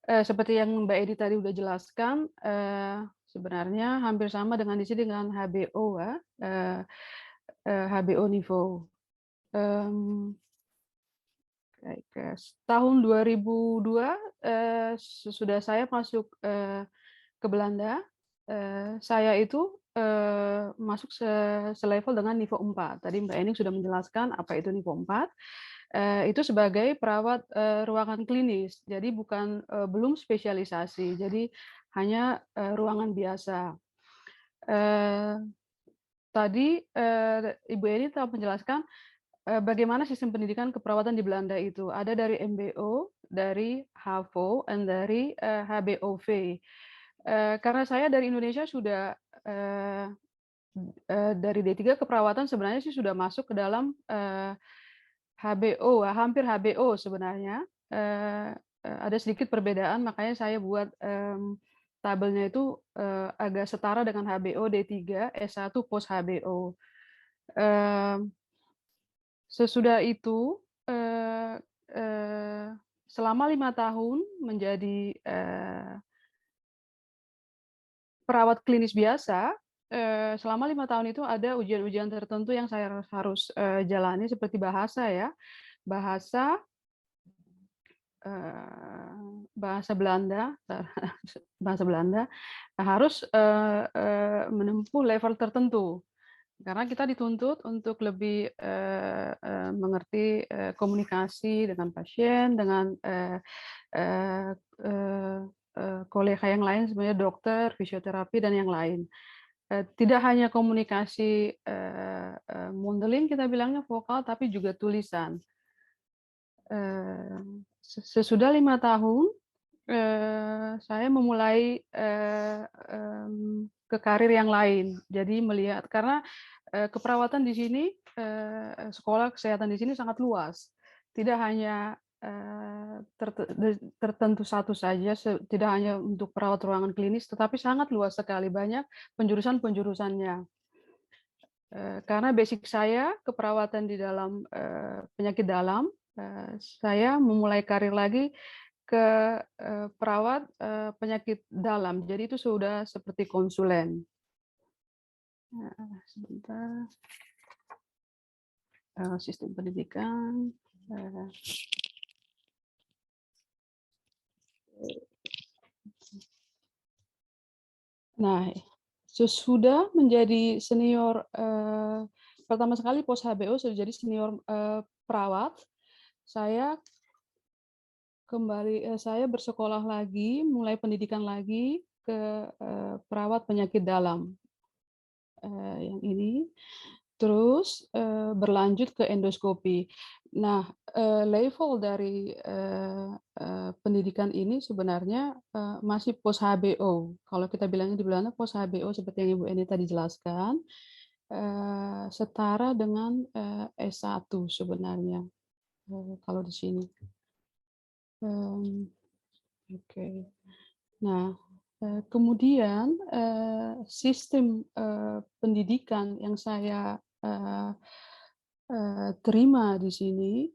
seperti yang Mbak Edi tadi udah jelaskan, sebenarnya hampir sama dengan di sini dengan HBO ya, HBO niveau. Tahun 2002 sesudah saya masuk ke Belanda, saya itu masuk selevel dengan niveau 4. Tadi Mbak Ening sudah menjelaskan apa itu niveau 4. Itu sebagai perawat ruangan klinis, jadi bukan belum spesialisasi, jadi hanya ruangan biasa. Tadi Ibu Eni telah menjelaskan bagaimana sistem pendidikan keperawatan di Belanda itu. Ada dari MBO, dari HAVO, dan dari HBOV. Karena saya dari Indonesia sudah dari D3 keperawatan sebenarnya sih sudah masuk ke dalam HBO, hampir HBO sebenarnya. Ada sedikit perbedaan, makanya saya buat tabelnya itu agak setara dengan HBO D3, S1 post HBO. Sesudah itu, selama 5 tahun menjadi perawat klinis biasa, selama 5 tahun itu ada ujian-ujian tertentu yang saya harus jalani seperti bahasa ya, bahasa Belanda, bahasa Belanda harus menempuh level tertentu. Karena kita dituntut untuk lebih mengerti komunikasi dengan pasien, dengan kolega yang lain, sebenarnya dokter, fisioterapi, dan yang lain. Tidak hanya komunikasi modeling, kita bilangnya vokal, tapi juga tulisan. Sesudah 5 tahun, saya memulai ke karir yang lain. Jadi melihat, karena keperawatan di sini, sekolah kesehatan di sini sangat luas. Tidak hanya tertentu satu saja, tidak hanya untuk perawat ruangan klinis, tetapi sangat luas sekali, banyak penjurusan-penjurusannya. Karena basic saya keperawatan di dalam penyakit dalam, saya memulai karir lagi ke perawat penyakit dalam. Jadi itu sudah seperti konsulen. Sebentar. Sistem pendidikan. Nah, sesudah menjadi senior, pertama sekali pos HBO sudah jadi senior perawat, saya kembali, saya bersekolah lagi, mulai pendidikan lagi ke perawat penyakit dalam. Yang ini, terus berlanjut ke endoskopi. Nah, level dari pendidikan ini sebenarnya masih post HBO. Kalau kita bilangnya di Belanda post HBO seperti yang Ibu Eni tadi jelaskan, setara dengan S1 sebenarnya kalau di sini. Oke. Nah, kemudian sistem pendidikan yang saya terima di sini,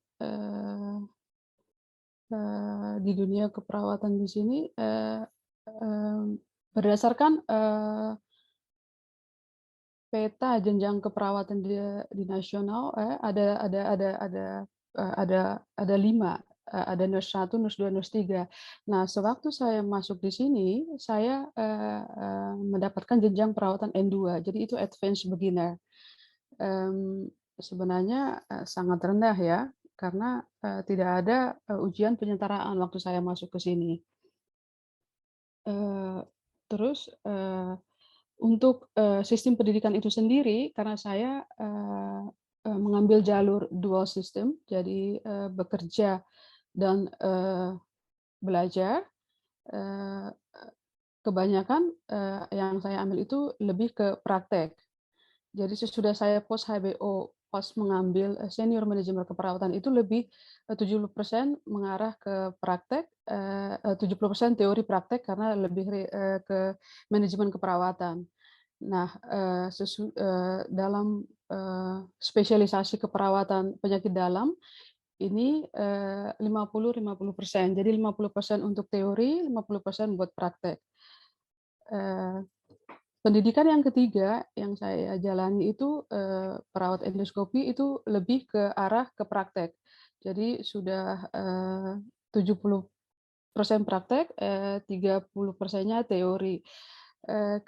di dunia keperawatan di sini, berdasarkan peta jenjang keperawatan di nasional, ada 5. Ada nurse 1, nurse 2, nurse 3. Nah, sewaktu saya masuk di sini, saya mendapatkan jenjang perawatan N2, jadi itu advanced beginner. Sebenarnya sangat rendah ya, karena tidak ada ujian penyetaraan waktu saya masuk ke sini. Terus untuk sistem pendidikan itu sendiri, karena saya mengambil jalur dual system, jadi bekerja dan belajar, kebanyakan yang saya ambil itu lebih ke praktek. Jadi sesudah saya post HBO pas mengambil senior manajemen keperawatan itu lebih 70% mengarah ke praktek, 70% teori praktek karena lebih ke manajemen keperawatan. Nah, dalam spesialisasi keperawatan penyakit dalam ini 50-50%. Jadi 50% untuk teori, 50% buat praktek. Pendidikan yang ketiga yang saya jalani itu perawat endoskopi itu lebih ke arah ke praktek. Jadi sudah 70% praktek, 30%-nya teori.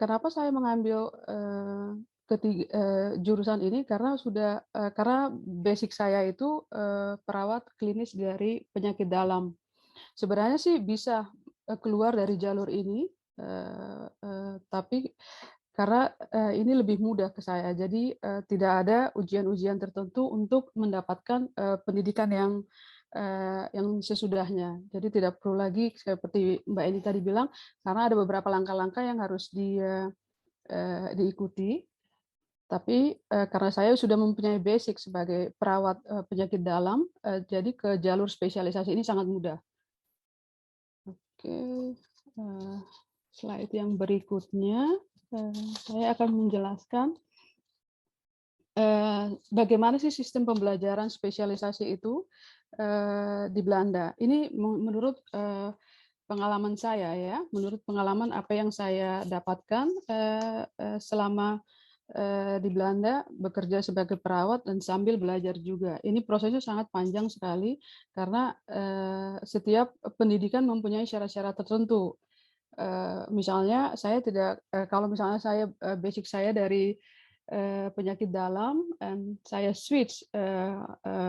Kenapa saya mengambil jurusan ini karena karena basic saya itu perawat klinis dari penyakit dalam. Sebenarnya sih bisa keluar dari jalur ini, tapi karena ini lebih mudah ke saya. Jadi tidak ada ujian-ujian tertentu untuk mendapatkan pendidikan yang sesudahnya. Jadi tidak perlu lagi seperti Mbak Eni tadi bilang, karena ada beberapa langkah-langkah yang harus diikuti. Tapi karena saya sudah mempunyai basic sebagai perawat penyakit dalam, jadi ke jalur spesialisasi ini sangat mudah. Oke, slide yang berikutnya saya akan menjelaskan bagaimana sih sistem pembelajaran spesialisasi itu di Belanda. Ini menurut pengalaman saya ya, menurut pengalaman apa yang saya dapatkan selama di Belanda bekerja sebagai perawat dan sambil belajar juga. Ini prosesnya sangat panjang sekali karena setiap pendidikan mempunyai syarat-syarat tertentu. Misalnya saya tidak, kalau misalnya saya basic saya dari penyakit dalam, dan saya switch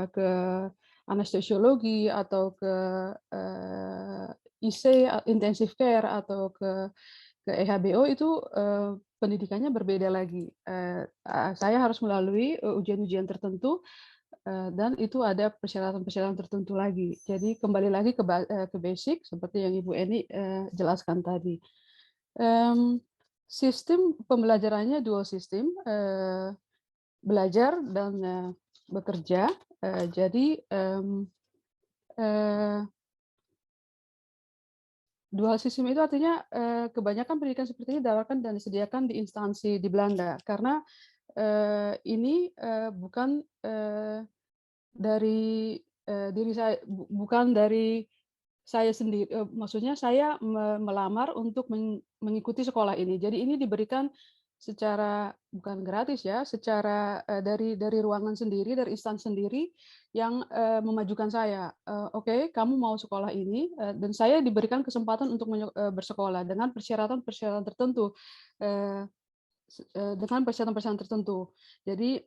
ke anestesiologi atau ke IC intensive care atau ke EHBO itu pendidikannya berbeda lagi. Saya harus melalui ujian-ujian tertentu dan itu ada persyaratan-persyaratan tertentu lagi. Jadi kembali lagi ke basic seperti yang Ibu Eni jelaskan tadi. Sistem pembelajarannya dual sistem, belajar dan bekerja. Jadi dual sistem itu artinya kebanyakan pendidikan seperti ini didapatkan dan disediakan di instansi di Belanda karena ini bukan dari diri saya, bukan dari saya sendiri. Maksudnya saya melamar untuk mengikuti sekolah ini. Jadi ini diberikan secara bukan gratis ya, secara dari ruangan sendiri, dari instansi sendiri yang memajukan saya. Oke, kamu mau sekolah ini dan saya diberikan kesempatan untuk bersekolah dengan persyaratan-persyaratan tertentu. Dengan persyaratan-persyaratan tertentu. Jadi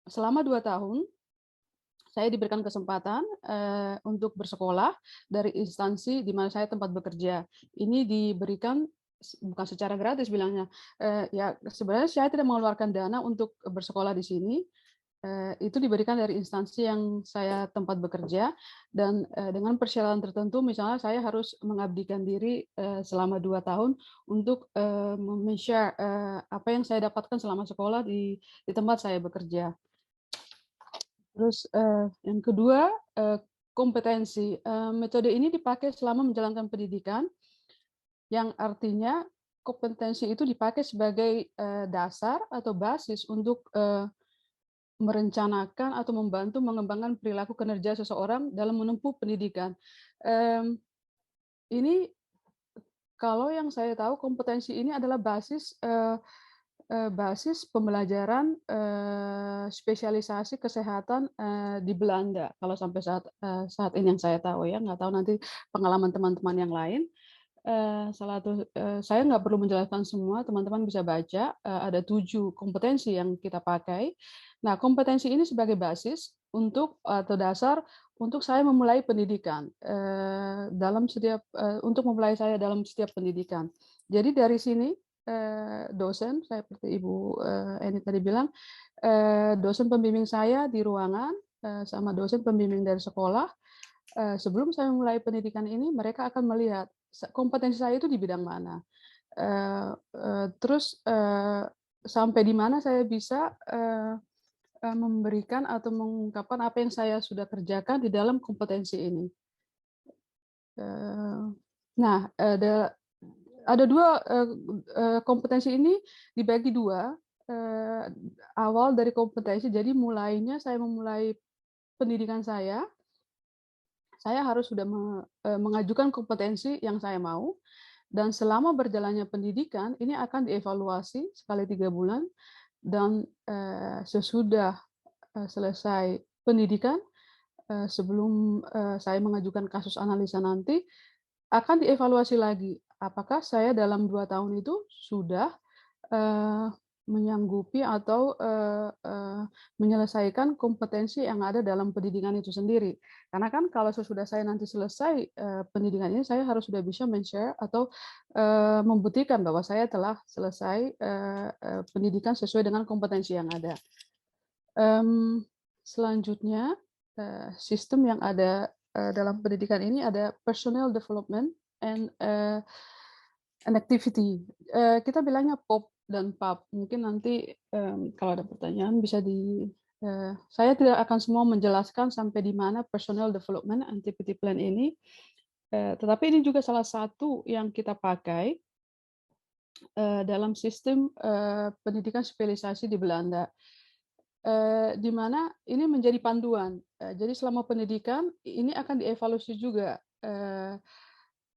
selama 2 tahun saya diberikan kesempatan untuk bersekolah dari instansi di mana saya tempat bekerja. Ini diberikan bukan secara gratis bilangnya. Ya sebenarnya saya tidak mengeluarkan dana untuk bersekolah di sini. Itu diberikan dari instansi yang saya tempat bekerja dan dengan persyaratan tertentu, misalnya saya harus mengabdikan diri selama 2 tahun untuk men-share apa yang saya dapatkan selama sekolah di tempat saya bekerja. Terus yang kedua, kompetensi. Metode ini dipakai selama menjalankan pendidikan, yang artinya kompetensi itu dipakai sebagai dasar atau basis untuk merencanakan atau membantu mengembangkan perilaku kinerja seseorang dalam menempuh pendidikan. Ini kalau yang saya tahu kompetensi ini adalah basis pembelajaran spesialisasi kesehatan di Belanda. Kalau sampai saat ini yang saya tahu ya, nggak tahu nanti pengalaman teman-teman yang lain. Saya nggak perlu menjelaskan semua, teman-teman bisa baca. Ada 7 kompetensi yang kita pakai. Nah, kompetensi ini sebagai basis atau dasar untuk saya memulai pendidikan untuk memulai saya dalam setiap pendidikan. Jadi dari sini dosen, saya seperti Ibu Eni tadi bilang, dosen pembimbing saya di ruangan sama dosen pembimbing dari sekolah. Sebelum saya memulai pendidikan ini, mereka akan melihat kompetensi saya itu di bidang mana. Terus sampai di mana saya bisa memberikan atau mengungkapkan apa yang saya sudah kerjakan di dalam kompetensi ini. Nah, ada 2 kompetensi ini dibagi 2. Awal dari kompetensi, jadi mulainya saya memulai pendidikan saya harus sudah mengajukan kompetensi yang saya mau. Dan selama berjalannya pendidikan, ini akan dievaluasi sekali 3 bulan, dan sesudah selesai pendidikan, sebelum saya mengajukan kasus analisa nanti, akan dievaluasi lagi. Apakah saya dalam 2 tahun itu sudah menyanggupi atau menyelesaikan kompetensi yang ada dalam pendidikan itu sendiri. Karena kan kalau sesudah saya nanti selesai pendidikan ini, saya harus sudah bisa men-share atau membuktikan bahwa saya telah selesai pendidikan sesuai dengan kompetensi yang ada. Selanjutnya, sistem yang ada dalam pendidikan ini ada personal development and activity. Kita bilangnya POP dan PAP. Mungkin nanti kalau ada pertanyaan bisa saya tidak akan semua menjelaskan sampai di mana personal development activity plan ini, tetapi ini juga salah satu yang kita pakai dalam sistem pendidikan spesialisasi di Belanda, di mana ini menjadi panduan. Jadi selama pendidikan ini akan dievaluasi juga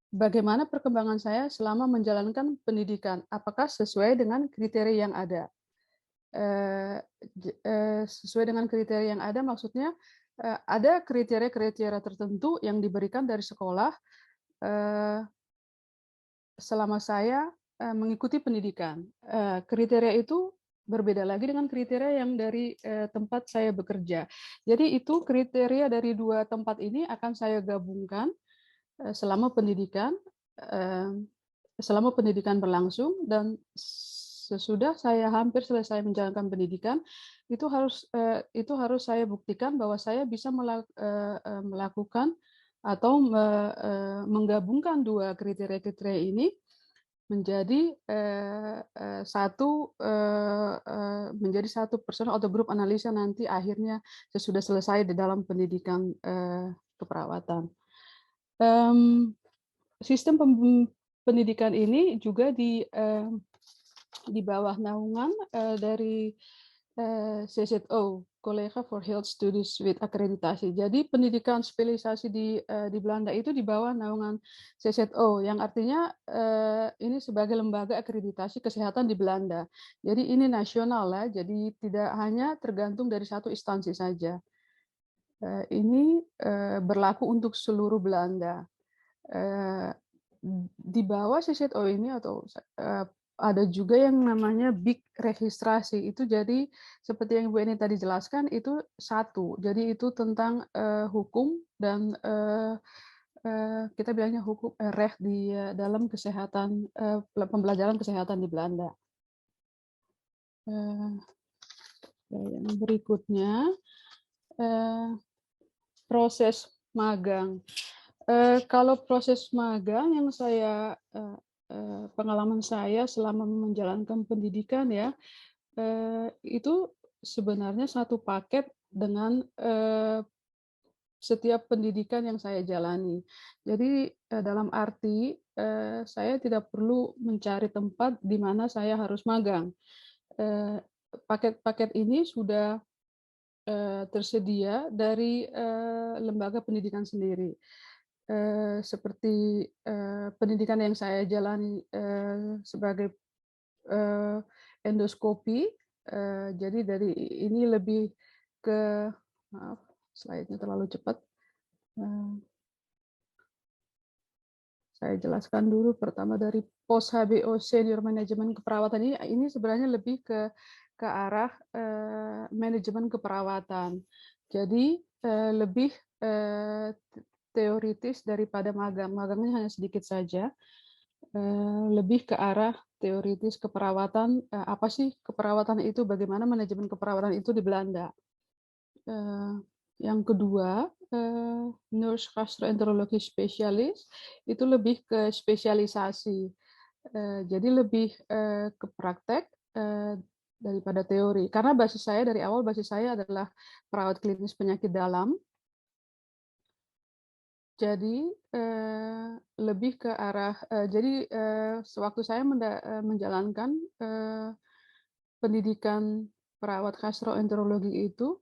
bagaimana perkembangan saya selama menjalankan pendidikan, apakah sesuai dengan kriteria yang ada. Sesuai dengan kriteria yang ada maksudnya ada kriteria-kriteria tertentu yang diberikan dari sekolah selama saya mengikuti pendidikan. Kriteria itu berbeda lagi dengan kriteria yang dari tempat saya bekerja. Jadi itu kriteria dari 2 tempat ini akan saya gabungkan selama pendidikan berlangsung, dan sesudah saya hampir selesai menjalankan pendidikan, itu harus saya buktikan bahwa saya bisa melakukan atau menggabungkan 2 kriteria-kriteria ini menjadi satu personal atau grup analisa nanti akhirnya sesudah selesai di dalam pendidikan keperawatan. Sistem pendidikan ini juga di bawah naungan dari CZO, Collega for Health Studies with Akreditasi. Jadi pendidikan spesialisasi di Belanda itu di bawah naungan CZO, yang artinya ini sebagai lembaga akreditasi kesehatan di Belanda. Jadi ini nasional lah, jadi tidak hanya tergantung dari satu instansi saja. Ini berlaku untuk seluruh Belanda. Di bawah CZO ini atau ada juga yang namanya big registrasi. Itu jadi seperti yang Bu Eni tadi jelaskan, itu satu. Jadi itu tentang hukum dan kita bilangnya hukum recht di dalam kesehatan, pembelajaran kesehatan di Belanda. Yang berikutnya proses magang. Kalau proses magang yang pengalaman saya selama menjalankan pendidikan ya, itu sebenarnya satu paket dengan setiap pendidikan yang saya jalani. Jadi dalam arti saya tidak perlu mencari tempat di mana saya harus magang. Paket-paket ini sudah tersedia dari lembaga pendidikan sendiri. Seperti pendidikan yang saya jalani sebagai endoskopi, jadi dari ini lebih ke, maaf slide-nya terlalu cepat. Saya jelaskan dulu pertama dari pos HBO senior manajemen keperawatan ini sebenarnya lebih ke arah manajemen keperawatan. Jadi lebih teoritis daripada magang. Magangnya hanya sedikit saja. Lebih ke arah teoritis keperawatan. Apa sih keperawatan itu? Bagaimana manajemen keperawatan itu di Belanda? Yang kedua, nurse gastroenterologi spesialis itu lebih ke spesialisasi. Jadi lebih ke praktek daripada teori. Karena basis saya dari awal adalah perawat klinis penyakit dalam. Jadi lebih ke arah jadi sewaktu saya menjalankan pendidikan perawat gastroenterologi itu,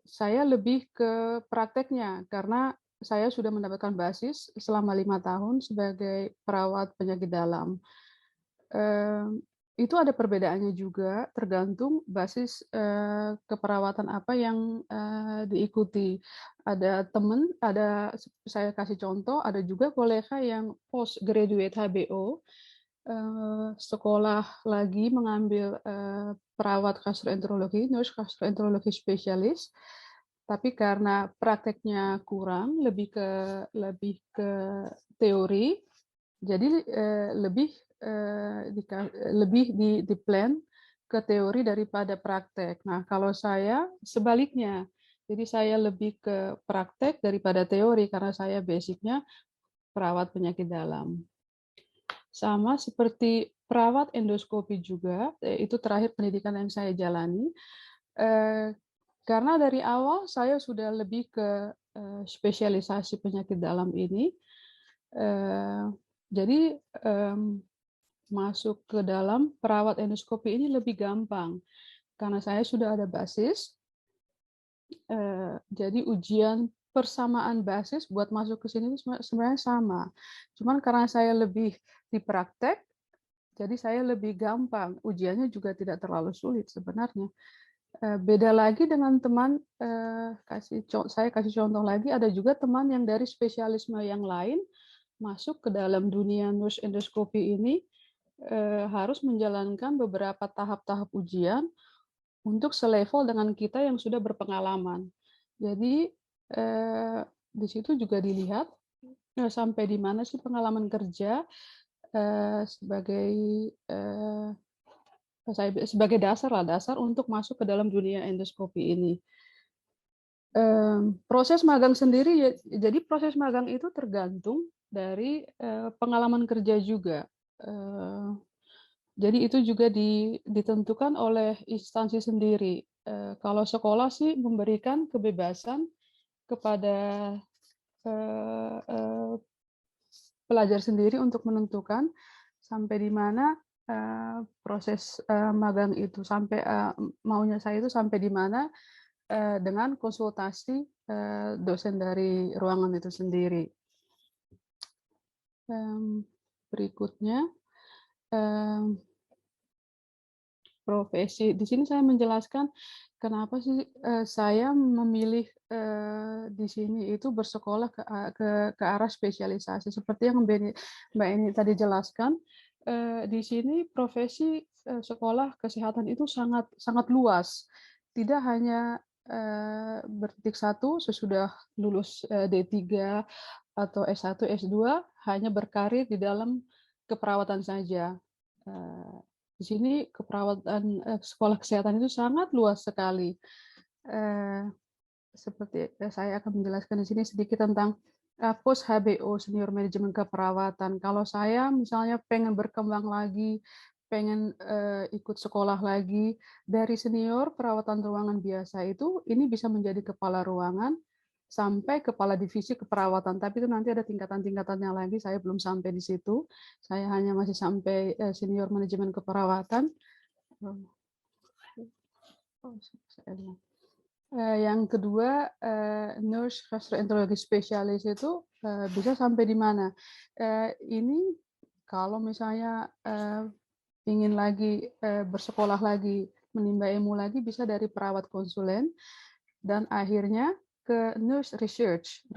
saya lebih ke prakteknya karena saya sudah mendapatkan basis selama 5 tahun sebagai perawat penyakit dalam. Itu ada perbedaannya juga tergantung basis keperawatan apa yang diikuti. Ada teman, saya kasih contoh, ada juga kolega yang postgraduate HBO, sekolah lagi mengambil perawat gastroenterologi, nurse gastroenterologi spesialis, tapi karena prakteknya kurang, lebih ke teori, jadi lebih di plan ke teori daripada praktek. Nah, kalau saya sebaliknya, jadi saya lebih ke praktek daripada teori karena saya basicnya perawat penyakit dalam. Sama seperti perawat endoskopi juga, itu terakhir pendidikan yang saya jalani. Karena dari awal saya sudah lebih ke spesialisasi penyakit dalam ini. Jadi masuk ke dalam perawat endoskopi ini lebih gampang karena saya sudah ada basis. Jadi ujian persamaan basis buat masuk ke sini sebenarnya sama. Cuman karena saya lebih di praktek, jadi saya lebih gampang. Ujiannya juga tidak terlalu sulit sebenarnya. Beda lagi dengan teman, saya kasih contoh lagi, ada juga teman yang dari spesialisme yang lain masuk ke dalam dunia nurse endoskopi ini, harus menjalankan beberapa tahap-tahap ujian untuk selevel dengan kita yang sudah berpengalaman. Jadi di situ juga dilihat sampai di mana sih pengalaman kerja sebagai dasar untuk masuk ke dalam dunia endoskopi ini. Proses magang sendiri, jadi proses magang itu tergantung dari pengalaman kerja juga. Jadi itu juga ditentukan oleh instansi sendiri. Kalau sekolah sih memberikan kebebasan kepada pelajar sendiri untuk menentukan sampai di mana proses magang itu, sampai maunya saya itu sampai di mana dengan konsultasi dosen dari ruangan itu sendiri. Berikutnya, profesi. Di sini saya menjelaskan kenapa sih saya memilih di sini itu bersekolah ke arah spesialisasi. Seperti yang Mbak Eni tadi jelaskan, di sini profesi sekolah kesehatan itu sangat luas. Tidak hanya bertitik satu sesudah lulus D3 atau S1, S2 hanya berkarir di dalam keperawatan saja. Di sini keperawatan sekolah kesehatan itu sangat luas sekali. Seperti saya akan menjelaskan di sini sedikit tentang post HBO senior manajemen keperawatan. Kalau saya misalnya pengen berkembang lagi, pengen ikut sekolah lagi dari senior perawatan ruangan biasa itu, ini bisa menjadi kepala ruangan sampai kepala divisi keperawatan, tapi itu nanti ada tingkatan-tingkatannya lagi, saya belum sampai di situ, saya hanya masih sampai senior manajemen keperawatan. Yang kedua, nurse gastroenterologi spesialis itu bisa sampai di mana? Ini kalau misalnya ingin lagi bersekolah lagi, menimba ilmu lagi, bisa dari perawat konsulen, dan akhirnya ke nurse research.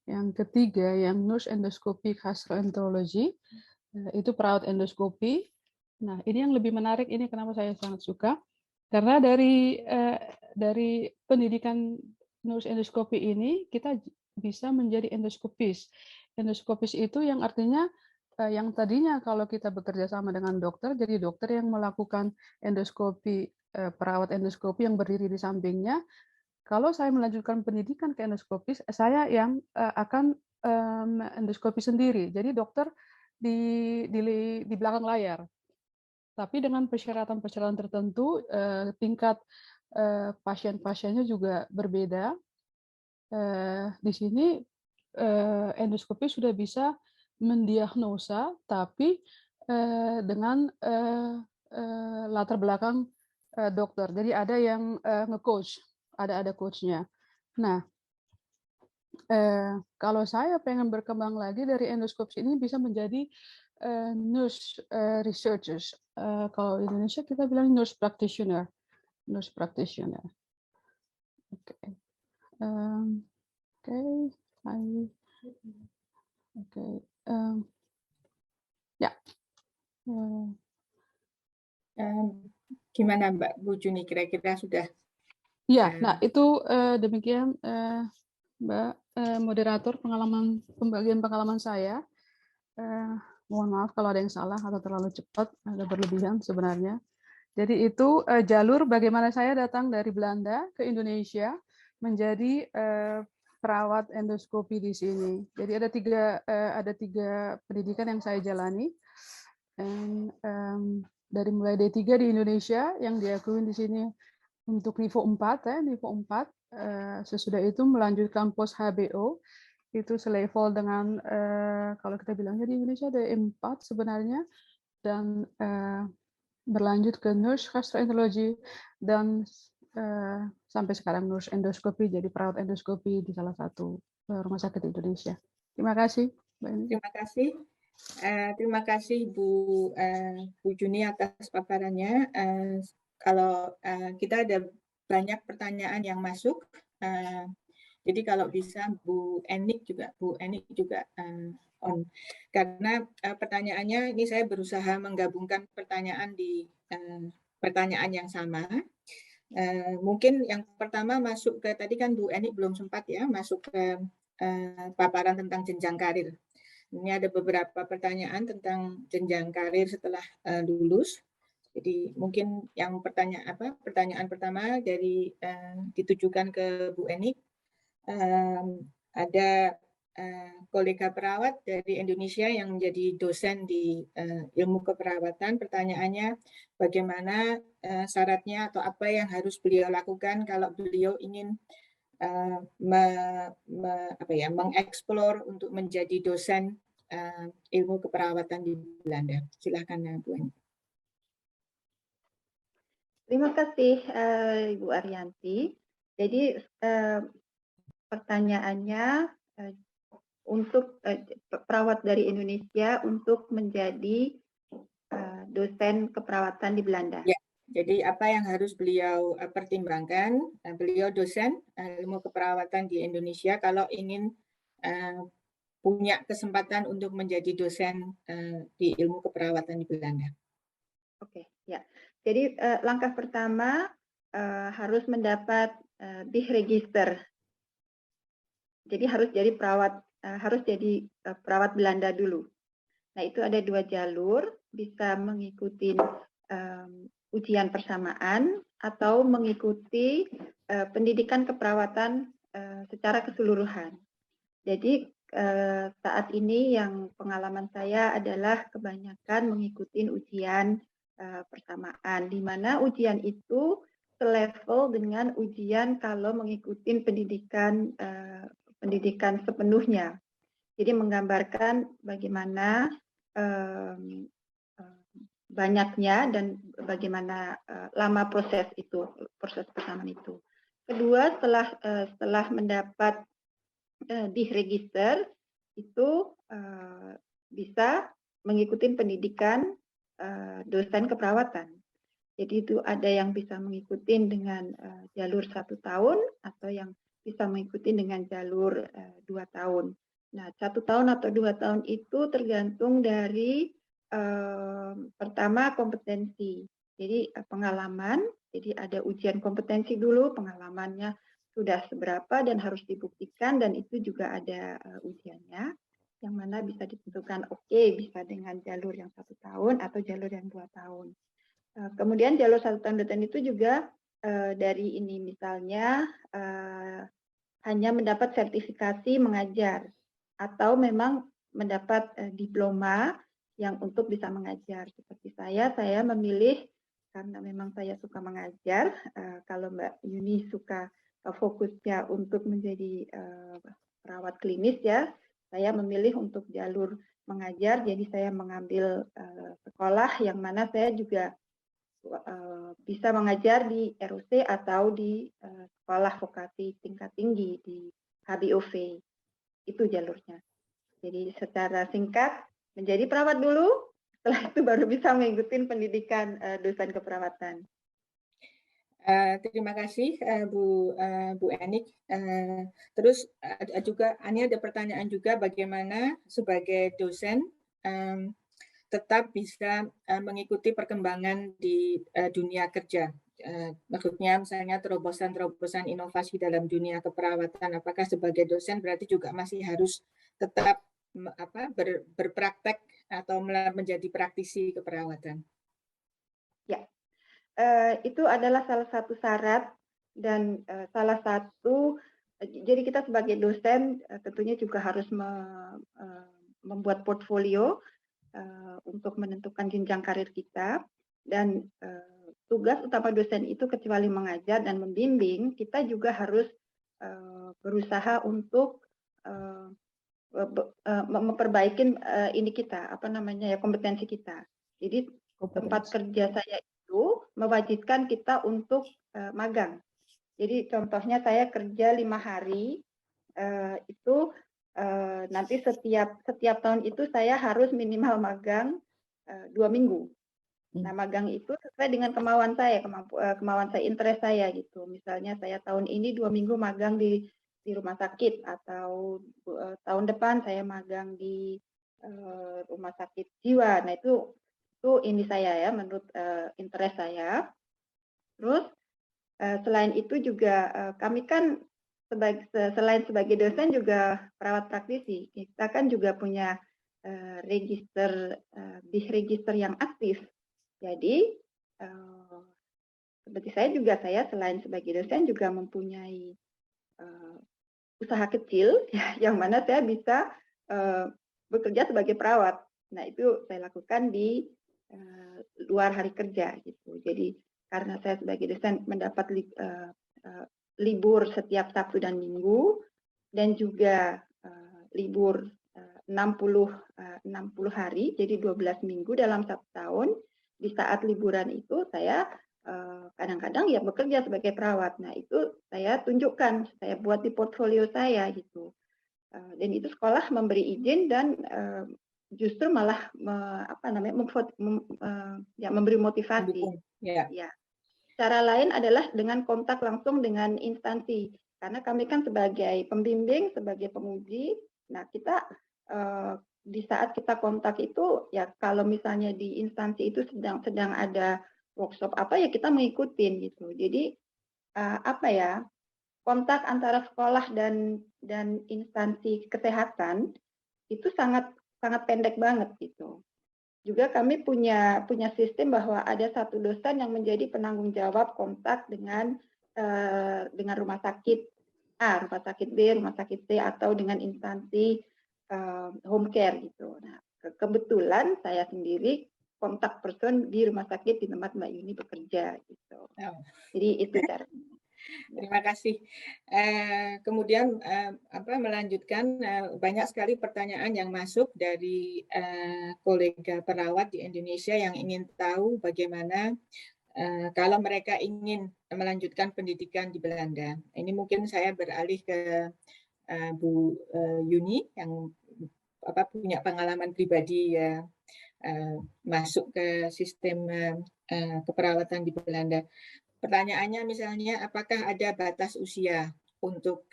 Yang ketiga, yang nurse endoskopi gastroenterologi, itu perawat endoskopi. Nah, ini yang lebih menarik, ini kenapa saya sangat suka. Karena dari pendidikan nurse endoskopi ini, kita bisa menjadi endoskopis. Endoskopis itu yang artinya, yang tadinya kalau kita bekerja sama dengan dokter, jadi dokter yang melakukan endoskopi, perawat endoskopi yang berdiri di sampingnya. Kalau saya melanjutkan pendidikan ke endoskopis, saya yang akan endoskopi sendiri. Jadi dokter di belakang layar. Tapi dengan persyaratan-persyaratan tertentu, tingkat pasien-pasiennya juga berbeda. Di sini endoskopi sudah bisa mendiagnosa, tapi dengan latar belakang dokter. Jadi ada yang nge-coach, ada coachnya. Nah, kalau saya pengen berkembang lagi dari endoskopi ini bisa menjadi nurse researchers. Kalau di Indonesia kita bilang nurse practitioner. Nurse practitioner. Oke. Oke. Oke. Ya. Gimana Mbak Bu Juni, kira-kira sudah? Ya, nah itu demikian Mbak moderator pembagian pengalaman saya. Mohon maaf kalau ada yang salah atau terlalu cepat, ada berlebihan sebenarnya. Jadi itu jalur bagaimana saya datang dari Belanda ke Indonesia menjadi perawat endoskopi di sini. Jadi ada tiga pendidikan yang saya jalani. Dari mulai D3 di Indonesia yang diakui di sini untuk niveau 4 niveau 4. Sesudah itu melanjutkan pos HBO itu selevel dengan kalau kita bilangnya di Indonesia ada 4 sebenarnya, dan berlanjut ke nurse gastroenterology dan sampai sekarang nurse endoskopi, jadi perawat endoskopi di salah satu rumah sakit di Indonesia. Terima kasih, Mbak Eni. Terima kasih. Terima kasih Bu Juni atas paparannya. Kalau kita ada banyak pertanyaan yang masuk, jadi kalau bisa Bu Enik juga on, karena pertanyaannya ini saya berusaha menggabungkan pertanyaan di pertanyaan yang sama. Mungkin yang pertama masuk ke tadi kan Bu Enik belum sempat ya masuk ke paparan tentang jenjang karir. Ini ada beberapa pertanyaan tentang jenjang karir setelah lulus. Jadi mungkin yang pertanyaan pertama dari ditujukan ke Bu Enik. Ada kolega perawat dari Indonesia yang menjadi dosen di ilmu keperawatan. Pertanyaannya, bagaimana syaratnya atau apa yang harus beliau lakukan kalau beliau ingin mengeksplor untuk menjadi dosen ilmu keperawatan di Belanda. Silakan Bu Eni. Terima kasih Ibu Arianti. Jadi pertanyaannya untuk perawat dari Indonesia untuk menjadi dosen keperawatan di Belanda. Ya, jadi apa yang harus beliau pertimbangkan? Beliau dosen ilmu keperawatan di Indonesia kalau ingin punya kesempatan untuk menjadi dosen di ilmu keperawatan di Belanda. Oke, ya. Jadi langkah pertama harus mendapat BIH register. Jadi harus jadi perawat Belanda dulu. Nah, itu ada 2 jalur, bisa mengikuti ujian persamaan atau mengikuti pendidikan keperawatan secara keseluruhan. Jadi saat ini yang pengalaman saya adalah kebanyakan mengikuti ujian persamaan, di mana ujian itu selevel dengan ujian kalau mengikuti pendidikan sepenuhnya. Jadi menggambarkan bagaimana banyaknya dan bagaimana lama proses persamaan itu. Kedua, setelah mendapat diregister itu bisa mengikuti pendidikan dosen keperawatan. Jadi itu ada yang bisa mengikuti dengan jalur 1 tahun atau yang bisa mengikuti dengan jalur 2 tahun. Nah, 1 tahun atau 2 tahun itu tergantung dari pertama kompetensi. Jadi pengalaman, jadi ada ujian kompetensi dulu, pengalamannya sudah seberapa dan harus dibuktikan, dan itu juga ada ujiannya yang mana bisa ditentukan bisa dengan jalur yang 1 tahun atau jalur yang 2 tahun. Kemudian jalur 1 tahun 2 tahun itu juga dari ini misalnya hanya mendapat sertifikasi mengajar atau memang mendapat diploma yang untuk bisa mengajar. Seperti saya memilih karena memang saya suka mengajar. Kalau Mbak Yuni suka fokusnya untuk menjadi perawat klinis ya, saya memilih untuk jalur mengajar. Jadi saya mengambil sekolah yang mana saya juga bisa mengajar di ROC atau di sekolah vokasi tingkat tinggi di HBOV. Itu jalurnya. Jadi secara singkat menjadi perawat dulu, setelah itu baru bisa mengikuti pendidikan dosen keperawatan. Terima kasih Bu Enik. Terus juga Ani ada pertanyaan juga bagaimana sebagai dosen tetap bisa mengikuti perkembangan di dunia kerja. Maksudnya misalnya terobosan-terobosan inovasi dalam dunia keperawatan, apakah sebagai dosen berarti juga masih harus tetap berpraktek atau menjadi praktisi keperawatan? Ya, itu adalah salah satu syarat dan salah satu, jadi kita sebagai dosen tentunya juga harus membuat portfolio untuk menentukan jenjang karir kita, dan tugas utama dosen itu kecuali mengajar dan membimbing, kita juga harus berusaha untuk memperbaiki ini kita, kompetensi kita. Jadi tempat kerja saya itu mewajibkan kita untuk magang. Jadi contohnya saya kerja 5 hari, itu nanti setiap tahun itu saya harus minimal magang 2 minggu. Nah, magang itu sesuai dengan kemauan saya, interest saya gitu. Misalnya saya tahun ini 2 minggu magang di rumah sakit, atau tahun depan saya magang di rumah sakit jiwa. Nah, itu ini saya ya, menurut interest saya. Terus selain itu juga kami kan selain sebagai dosen juga perawat praktisi. Kita kan juga punya register yang aktif. Jadi seperti saya selain sebagai dosen juga mempunyai usaha kecil yang mana saya bisa bekerja sebagai perawat. Nah, itu saya lakukan di luar hari kerja gitu. Jadi karena saya sebagai dosen mendapat libur setiap Sabtu dan Minggu, dan juga libur 60 hari, jadi 12 minggu dalam satu tahun. Di saat liburan itu saya kadang-kadang ya bekerja sebagai perawat. Nah, itu saya tunjukkan, saya buat di portfolio saya gitu. Dan itu sekolah memberi izin, dan justru malah memberi motivasi. Ya. Cara lain adalah dengan kontak langsung dengan instansi, karena kami kan sebagai pembimbing, sebagai penguji. Nah, kita di saat kita kontak itu ya, kalau misalnya di instansi itu sedang ada workshop apa ya, kita mengikutin gitu. Jadi kontak antara sekolah dan instansi kesehatan itu sangat pendek banget gitu. Juga kami punya sistem bahwa ada satu dosen yang menjadi penanggung jawab kontak dengan rumah sakit A, rumah sakit B, rumah sakit C, atau dengan instansi home care gitu. Nah, kebetulan saya sendiri kontak person di rumah sakit di tempat Mbak Yuni bekerja gitu. Jadi itu caranya. Terima kasih. Kemudian melanjutkan, banyak sekali pertanyaan yang masuk dari kolega perawat di Indonesia yang ingin tahu bagaimana kalau mereka ingin melanjutkan pendidikan di Belanda. Ini mungkin saya beralih ke Bu Yuni yang punya pengalaman pribadi masuk ke sistem keperawatan di Belanda. Pertanyaannya misalnya, apakah ada batas usia untuk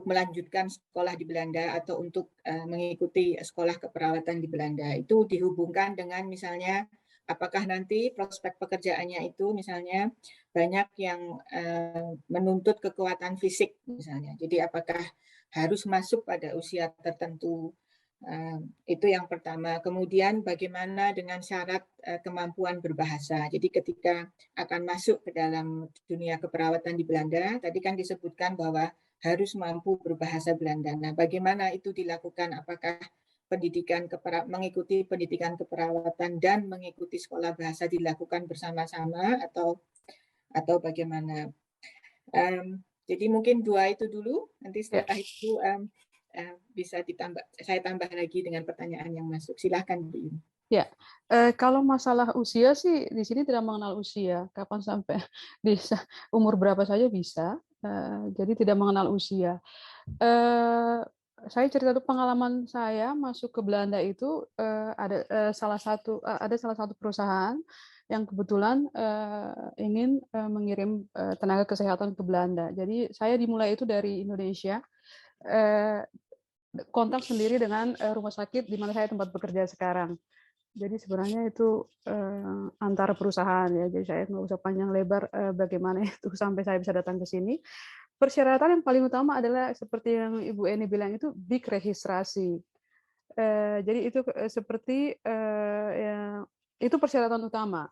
melanjutkan sekolah di Belanda atau untuk mengikuti sekolah keperawatan di Belanda? Itu dihubungkan dengan misalnya apakah nanti prospek pekerjaannya itu misalnya banyak yang menuntut kekuatan fisik misalnya. Jadi apakah harus masuk pada usia tertentu? Itu yang pertama. Kemudian bagaimana dengan syarat kemampuan berbahasa. Jadi ketika akan masuk ke dalam dunia keperawatan di Belanda, tadi kan disebutkan bahwa harus mampu berbahasa Belanda. Nah, bagaimana itu dilakukan? Apakah mengikuti pendidikan keperawatan dan mengikuti sekolah bahasa dilakukan bersama-sama atau bagaimana? Jadi mungkin 2 itu dulu. Nanti setelah itu bisa saya tambah lagi dengan pertanyaan yang masuk. Silakan Bu Yuni. Ya, kalau masalah usia sih di sini tidak mengenal usia, kapan sampai bisa umur berapa saja bisa, jadi tidak mengenal usia. Saya cerita dulu pengalaman saya masuk ke Belanda itu, ada salah satu perusahaan yang kebetulan ingin mengirim tenaga kesehatan ke Belanda. Jadi saya dimulai itu dari Indonesia, eh, kontak sendiri dengan rumah sakit di mana saya tempat bekerja sekarang. Jadi sebenarnya itu antara perusahaan ya. Jadi saya nggak usah panjang lebar bagaimana itu sampai saya bisa datang ke sini. Persyaratan yang paling utama adalah seperti yang Ibu Eni bilang itu big registrasi. Jadi itu seperti ya, itu persyaratan utama.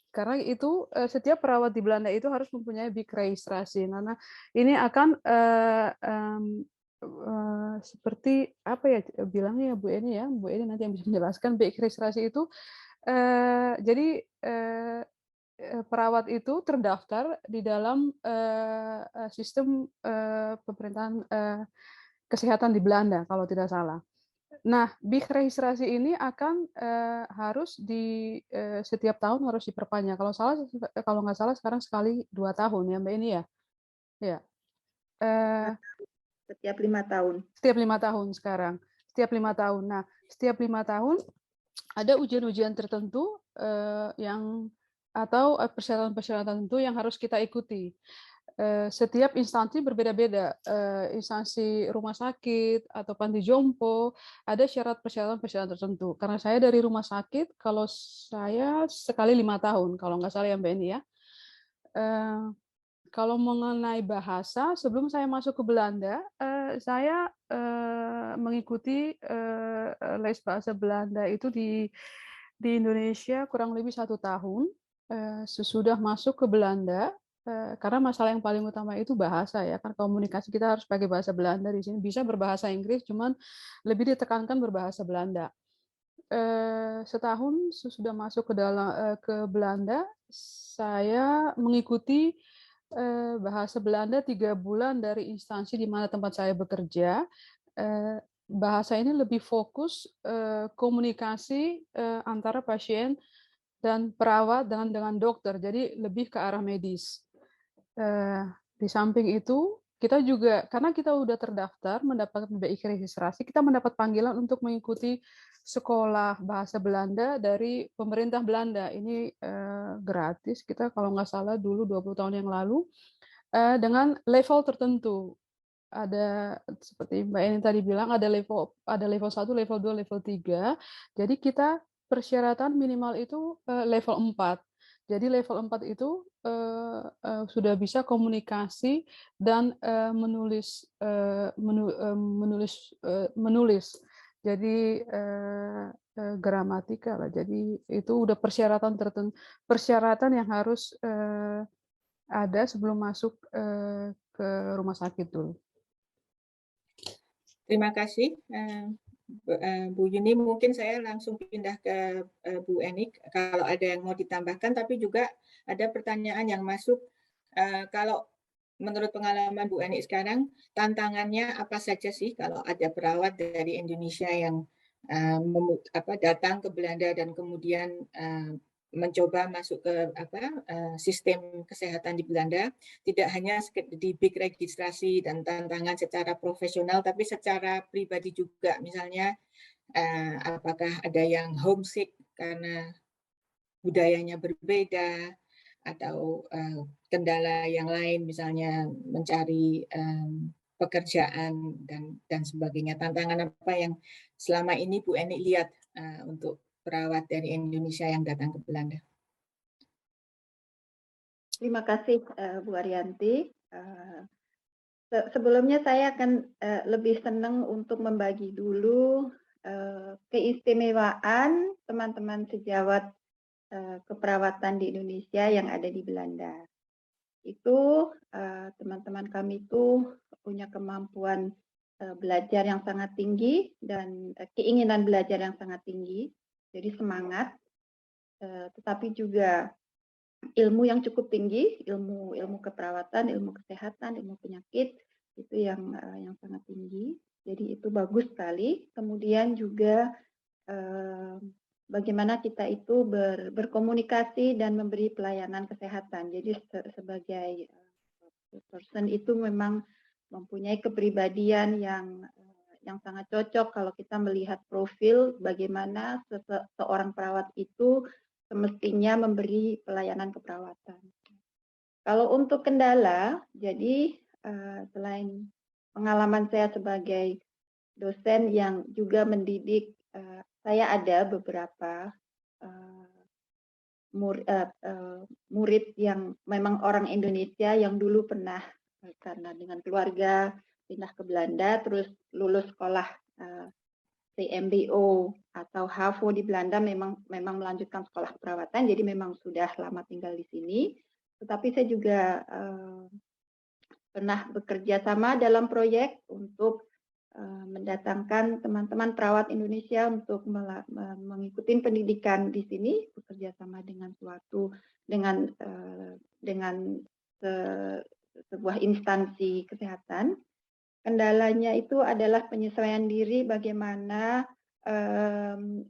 Karena itu setiap perawat di Belanda itu harus mempunyai big registrasi. Karena ini akan seperti apa ya bilangnya ya Bu Eni ya, Bu Eni nanti yang bisa menjelaskan big registrasi itu. Jadi perawat itu terdaftar di dalam sistem pemerintahan kesehatan di Belanda kalau tidak salah. Nah, big registrasi ini akan harus di setiap tahun harus diperpanjang. Kalau nggak salah sekarang sekali 2 tahun ya Mbak ini ya. Ya. Setiap 5 tahun. Setiap 5 tahun sekarang. Setiap 5 tahun. Nah, setiap 5 tahun ada ujian-ujian tertentu atau persyaratan-persyaratan tertentu yang harus kita ikuti. Setiap instansi berbeda-beda. Instansi rumah sakit atau panti jompo ada syarat persyaratan-persyaratan tertentu. Karena saya dari rumah sakit, kalau saya sekali 5 tahun, kalau nggak salah ya Mbak Eni ya. Kalau mengenai bahasa, sebelum saya masuk ke Belanda, saya mengikuti les bahasa Belanda itu di Indonesia kurang lebih 1 tahun. Sesudah masuk ke Belanda, karena masalah yang paling utama itu bahasa ya, kan komunikasi kita harus pakai bahasa Belanda di sini. Bisa berbahasa Inggris, cuman lebih ditekankan berbahasa Belanda. Setahun sesudah masuk ke Belanda, saya mengikuti bahasa Belanda 3 bulan dari instansi di mana tempat saya bekerja. Bahasa ini lebih fokus komunikasi antara pasien dan perawat dengan dokter, jadi lebih ke arah medis. Di samping itu, kita juga karena kita udah terdaftar mendapatkan BI registrasi, kita mendapat panggilan untuk mengikuti sekolah bahasa Belanda dari pemerintah Belanda. Ini gratis, kita kalau nggak salah dulu 20 tahun yang lalu, dengan level tertentu. Ada seperti Mbak Eni tadi bilang, ada level 1, level 2, level 3. Jadi kita persyaratan minimal itu level 4. Jadi level 4 itu sudah bisa komunikasi dan menulis. Jadi gramatika lah. Jadi itu udah persyaratan yang harus ada sebelum masuk ke rumah sakit dulu. Terima kasih, Bu Yuni. Mungkin saya langsung pindah ke Bu Enik kalau ada yang mau ditambahkan, tapi juga ada pertanyaan yang masuk. Kalau menurut pengalaman Bu Enik sekarang, tantangannya apa saja sih kalau ada perawat dari Indonesia yang datang ke Belanda dan kemudian mencoba masuk ke sistem kesehatan di Belanda, tidak hanya di big registrasi dan tantangan secara profesional, tapi secara pribadi juga. Misalnya, apakah ada yang homesick karena budayanya berbeda, atau kendala yang lain, misalnya mencari pekerjaan dan sebagainya. Tantangan apa yang selama ini Bu Eni lihat untuk perawat dari Indonesia yang datang ke Belanda? Terima kasih Bu Ariyanti. Sebelumnya saya akan lebih senang untuk membagi dulu keistimewaan teman-teman sejawat keperawatan di Indonesia yang ada di Belanda. Itu teman-teman kami itu punya kemampuan belajar yang sangat tinggi dan keinginan belajar yang sangat tinggi, jadi semangat, tetapi juga ilmu yang cukup tinggi, ilmu keperawatan, ilmu kesehatan, ilmu penyakit itu yang sangat tinggi. Jadi itu bagus sekali. Kemudian juga bagaimana kita itu berkomunikasi dan memberi pelayanan kesehatan. Jadi sebagai person itu memang mempunyai kepribadian yang sangat cocok kalau kita melihat profil bagaimana seorang perawat itu semestinya memberi pelayanan keperawatan. Kalau untuk kendala, jadi selain pengalaman saya sebagai dosen yang juga mendidik, saya ada beberapa murid yang memang orang Indonesia yang dulu pernah karena dengan keluarga pindah ke Belanda, terus lulus sekolah CMBO atau HAVO di Belanda, memang melanjutkan sekolah keperawatan, jadi memang sudah lama tinggal di sini. Tetapi saya juga pernah bekerja sama dalam proyek untuk mendatangkan teman-teman perawat Indonesia untuk mengikuti pendidikan di sini, bekerja sama dengan sebuah instansi kesehatan. Kendalanya itu adalah penyesuaian diri bagaimana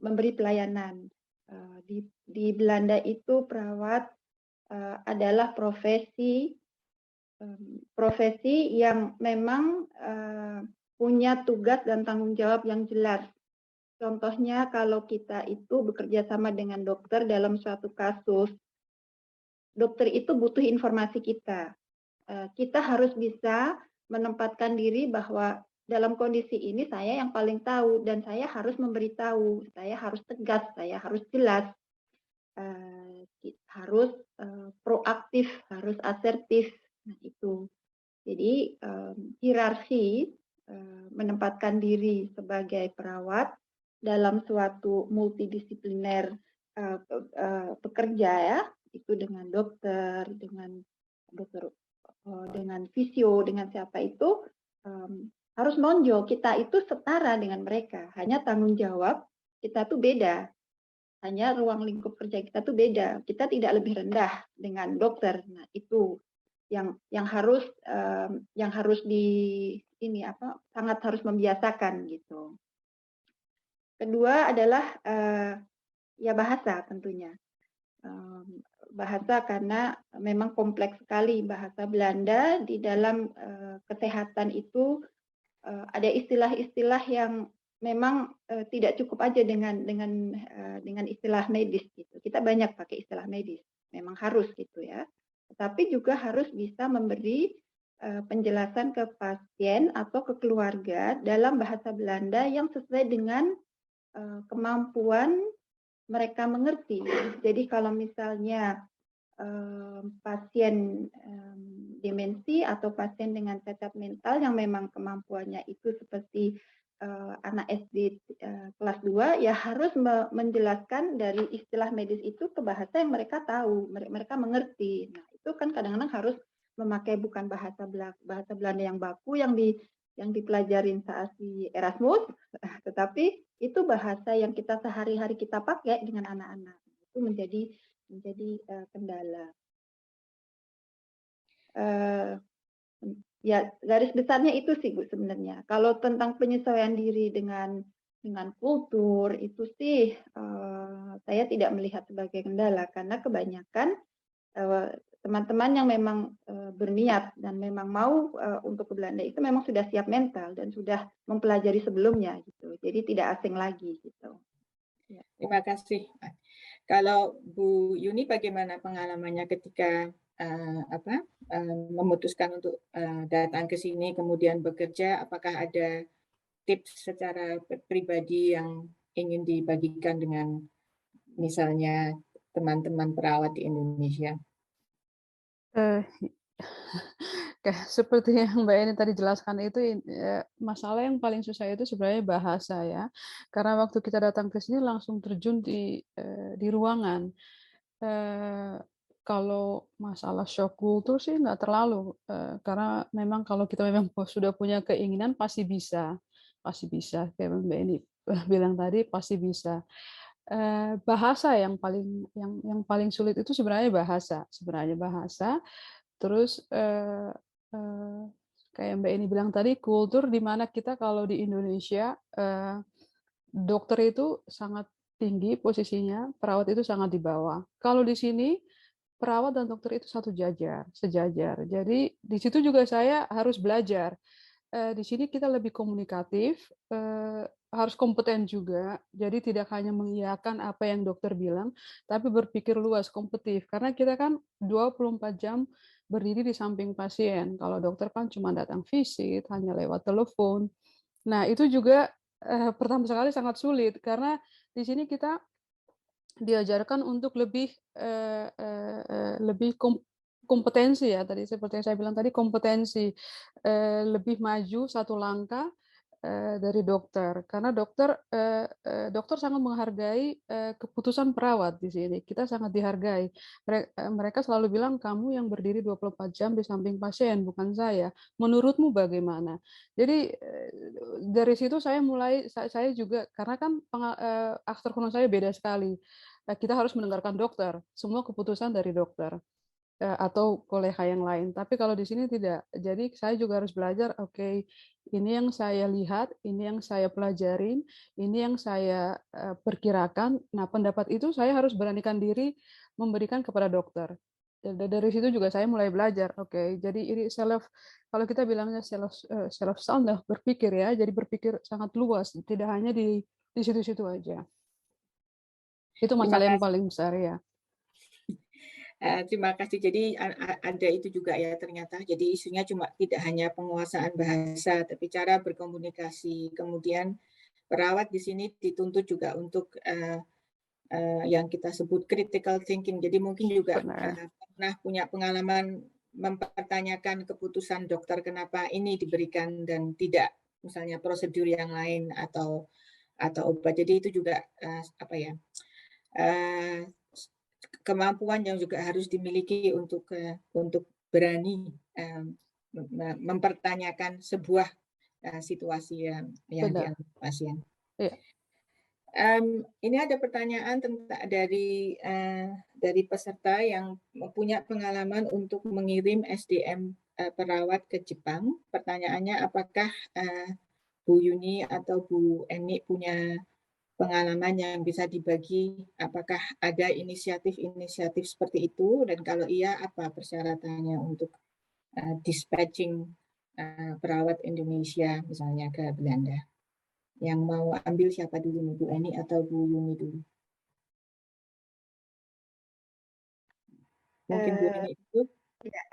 memberi pelayanan. Di Belanda itu perawat adalah profesi yang memang punya tugas dan tanggung jawab yang jelas. Contohnya kalau kita itu bekerja sama dengan dokter dalam suatu kasus, dokter itu butuh informasi kita. Kita harus bisa menempatkan diri bahwa dalam kondisi ini saya yang paling tahu dan saya harus memberitahu, saya harus tegas, saya harus jelas, harus proaktif, harus asertif. Nah, itu. Jadi hierarki menempatkan diri sebagai perawat dalam suatu multidisipliner pekerja ya, itu dengan dokter, dengan fisio, dengan siapa itu harus nonjol, kita itu setara dengan mereka, hanya tanggung jawab kita tuh beda, hanya ruang lingkup kerja kita tuh beda, kita tidak lebih rendah dengan dokter. Nah, itu yang harus sangat harus membiasakan gitu. Kedua adalah ya bahasa tentunya. Bahasa karena memang kompleks sekali bahasa Belanda. Di dalam kesehatan itu ada istilah-istilah yang memang tidak cukup aja dengan istilah medis gitu. Kita banyak pakai istilah medis, memang harus gitu ya. Tetapi juga harus bisa memberi penjelasan ke pasien atau ke keluarga dalam bahasa Belanda yang sesuai dengan kemampuan mereka mengerti. Jadi kalau misalnya pasien demensi atau pasien dengan cacat mental yang memang kemampuannya itu seperti anak SD kelas 2, ya harus menjelaskan dari istilah medis itu ke bahasa yang mereka tahu, mereka mengerti. Nah, itu kan kadang-kadang harus memakai bukan bahasa Belanda yang baku yang dipelajarin saat di Erasmus, tetapi itu bahasa yang kita sehari-hari kita pakai dengan anak-anak. Itu menjadi kendala. Ya, garis besarnya itu sih Bu sebenarnya. Kalau tentang penyesuaian diri dengan kultur itu sih saya tidak melihat sebagai kendala, karena kebanyakan teman-teman yang memang berniat dan memang mau untuk ke Belanda itu memang sudah siap mental dan sudah mempelajari sebelumnya gitu. Jadi tidak asing lagi gitu. Ya. Terima kasih. Kalau Bu Yuni bagaimana pengalamannya ketika memutuskan untuk datang ke sini kemudian bekerja, apakah ada tips secara pribadi yang ingin dibagikan dengan misalnya teman-teman perawat di Indonesia? Seperti yang Mbak Eni tadi jelaskan itu, masalah yang paling susah itu sebenarnya bahasa ya. Karena waktu kita datang ke sini langsung terjun di ruangan. Kalau masalah shock kultur sih nggak terlalu, karena memang kalau kita memang sudah punya keinginan pasti bisa, kayak Mbak Eni bilang tadi pasti bisa. Bahasa yang paling sulit itu sebenarnya bahasa. Terus kayak Mbak Eni bilang tadi, kultur di mana kita kalau di Indonesia dokter itu sangat tinggi posisinya, perawat itu sangat di bawah. Kalau di sini perawat dan dokter itu satu sejajar. Jadi di situ juga saya harus belajar. Di sini kita lebih komunikatif, harus kompeten juga. Jadi tidak hanya mengiyakan apa yang dokter bilang, tapi berpikir luas, kompetitif. Karena kita kan 24 jam berdiri di samping pasien. Kalau dokter kan cuma datang visit, hanya lewat telepon. Nah, itu juga pertama sekali sangat sulit karena di sini kita diajarkan untuk lebih kompetensi ya, tadi seperti yang saya bilang tadi, kompetensi, lebih maju satu langkah dari dokter. Karena dokter sangat menghargai keputusan perawat di sini. Kita sangat dihargai. Mereka selalu bilang, "Kamu yang berdiri 24 jam di samping pasien, bukan saya. Menurutmu bagaimana?" Jadi dari situ saya juga, karena kan aktor kuno saya beda sekali. Kita harus mendengarkan dokter, semua keputusan dari dokter atau kolega yang lain. Tapi kalau di sini tidak. Jadi saya juga harus belajar, oke, ini yang saya lihat, ini yang saya pelajarin, ini yang saya perkirakan. Nah, pendapat itu saya harus beranikan diri memberikan kepada dokter. Dari situ juga saya mulai belajar. Oke, jadi ini kalau kita bilangnya self sound, berpikir ya, jadi berpikir sangat luas, tidak hanya di situ-situ aja. Itu Terima masalah yang kasih. paling besar ya. Terima kasih. Jadi ada itu juga ya ternyata. Jadi isunya cuma tidak hanya penguasaan bahasa, tapi cara berkomunikasi. Kemudian perawat di sini dituntut juga untuk yang kita sebut critical thinking. Jadi mungkin juga pernah punya pengalaman mempertanyakan keputusan dokter kenapa ini diberikan dan tidak misalnya prosedur yang lain atau obat. Jadi itu juga kemampuan yang juga harus dimiliki untuk berani mempertanyakan sebuah situasi yang dialami pasien. Iya. Ini ada pertanyaan dari peserta yang punya pengalaman untuk mengirim SDM perawat ke Jepang. Pertanyaannya, apakah Bu Yuni atau Bu Eni punya pengalaman yang bisa dibagi? Apakah ada inisiatif-inisiatif seperti itu? Dan kalau iya, apa persyaratannya untuk dispatching perawat Indonesia misalnya ke Belanda? Yang mau ambil siapa dulu nih, Bu Eni atau Bu Yuni dulu? Mungkin Bu Eni itu. Ya.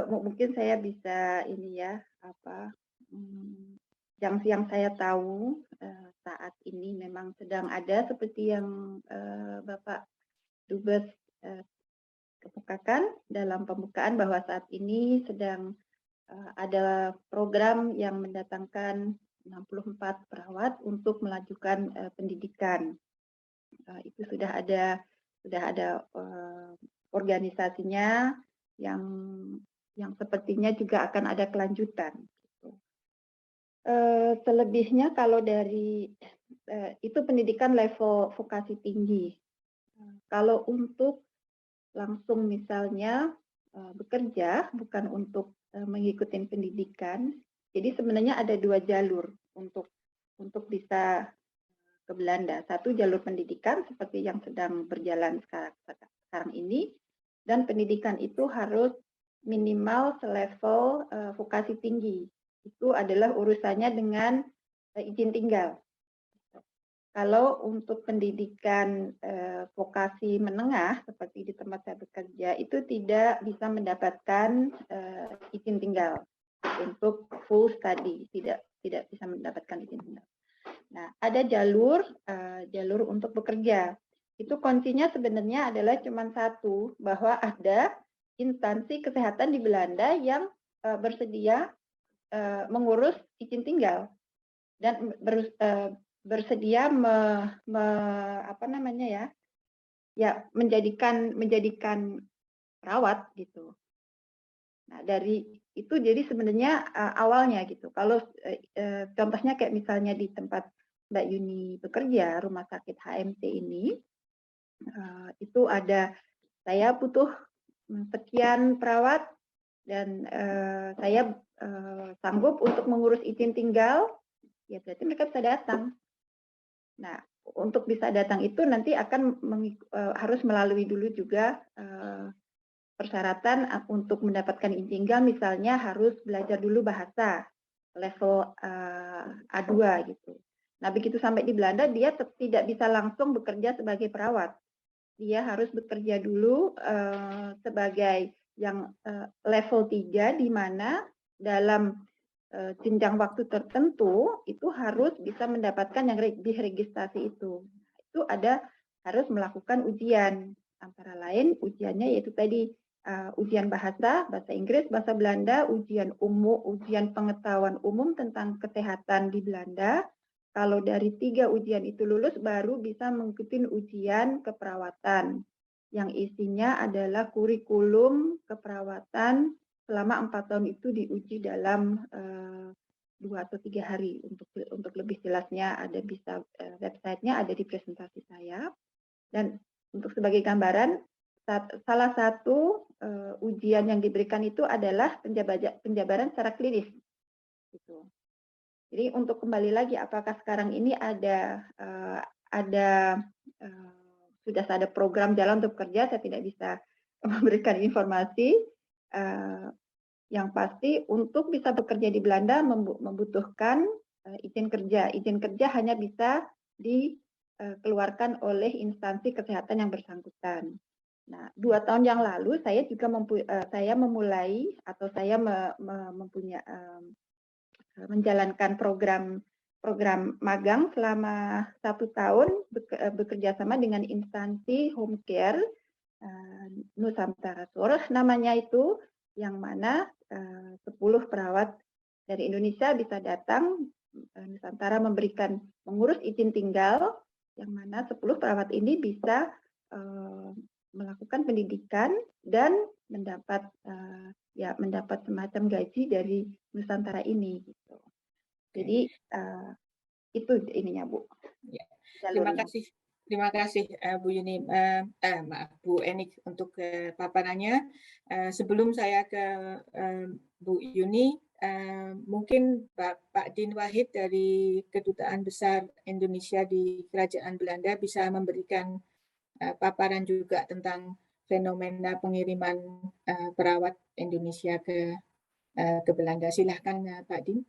Mungkin saya bisa ini ya, yang saya tahu saat ini memang sedang ada seperti yang Bapak Dubes kemukakan dalam pembukaan bahwa saat ini sedang ada program yang mendatangkan 64 perawat untuk melakukan pendidikan. Itu sudah ada organisasinya yang sepertinya juga akan ada kelanjutan. Selebihnya kalau dari itu pendidikan level vokasi tinggi. Kalau untuk langsung misalnya bekerja, bukan untuk mengikuti pendidikan, jadi sebenarnya ada dua jalur untuk bisa ke Belanda. Satu jalur pendidikan seperti yang sedang berjalan sekarang ini, dan pendidikan itu harus minimal selevel vokasi tinggi. Itu adalah urusannya dengan izin tinggal. Kalau untuk pendidikan vokasi menengah seperti di tempat saya bekerja itu tidak bisa mendapatkan izin tinggal untuk full study, tidak bisa mendapatkan izin tinggal. Nah, ada jalur untuk bekerja. Itu kuncinya sebenarnya adalah cuma satu, bahwa ada instansi kesehatan di Belanda yang bersedia mengurus izin tinggal dan bersedia menjadikan perawat gitu. Nah, dari itu jadi sebenarnya awalnya gitu. Kalau contohnya kayak misalnya di tempat Mbak Yuni bekerja, rumah sakit HMT ini, itu ada, saya butuh sekian perawat dan saya sanggup untuk mengurus izin tinggal ya berarti mereka bisa datang. Nah, untuk bisa datang itu nanti akan harus melalui dulu juga persyaratan untuk mendapatkan izin tinggal, misalnya harus belajar dulu bahasa level A2 gitu. Nah, begitu sampai di Belanda, dia tidak bisa langsung bekerja sebagai perawat. Dia harus bekerja dulu sebagai yang level 3, di mana dalam jenjang waktu tertentu itu harus bisa mendapatkan yang diregistrasi itu. Itu harus melakukan ujian. Antara lain ujiannya yaitu tadi ujian bahasa Inggris, bahasa Belanda, ujian pengetahuan umum tentang kesehatan di Belanda. Kalau dari 3 ujian itu lulus, baru bisa mengikuti ujian keperawatan yang isinya adalah kurikulum keperawatan selama 4 tahun itu diuji dalam 2 atau 3 hari. Untuk lebih jelasnya ada bisa websitenya ada di presentasi saya. Dan untuk sebagai gambaran, salah satu ujian yang diberikan itu adalah penjabaran secara klinis. Gitu. Jadi untuk kembali lagi, apakah sekarang ini sudah ada program jalan untuk kerja? Saya tidak bisa memberikan informasi. Yang pasti untuk bisa bekerja di Belanda membutuhkan izin kerja. Izin kerja hanya bisa dikeluarkan oleh instansi kesehatan yang bersangkutan. Nah, 2 tahun yang lalu saya juga memulai atau saya menjalankan program magang selama 1 tahun bekerja sama dengan instansi home care Nusantara Sur namanya itu, yang mana 10 perawat dari Indonesia bisa datang. Nusantara mengurus izin tinggal, yang mana 10 perawat ini bisa melakukan pendidikan dan mendapat semacam gaji dari Nusantara ini gitu. Jadi itu ininya Bu. Ya. Terima kasih Bu Yuni, Bu Enik untuk paparannya. Sebelum saya ke Bu Yuni, mungkin Pak Din Wahid dari Kedutaan Besar Indonesia di Kerajaan Belanda bisa memberikan paparan juga tentang fenomena pengiriman perawat Indonesia ke Belanda. Silahkan Pak Din.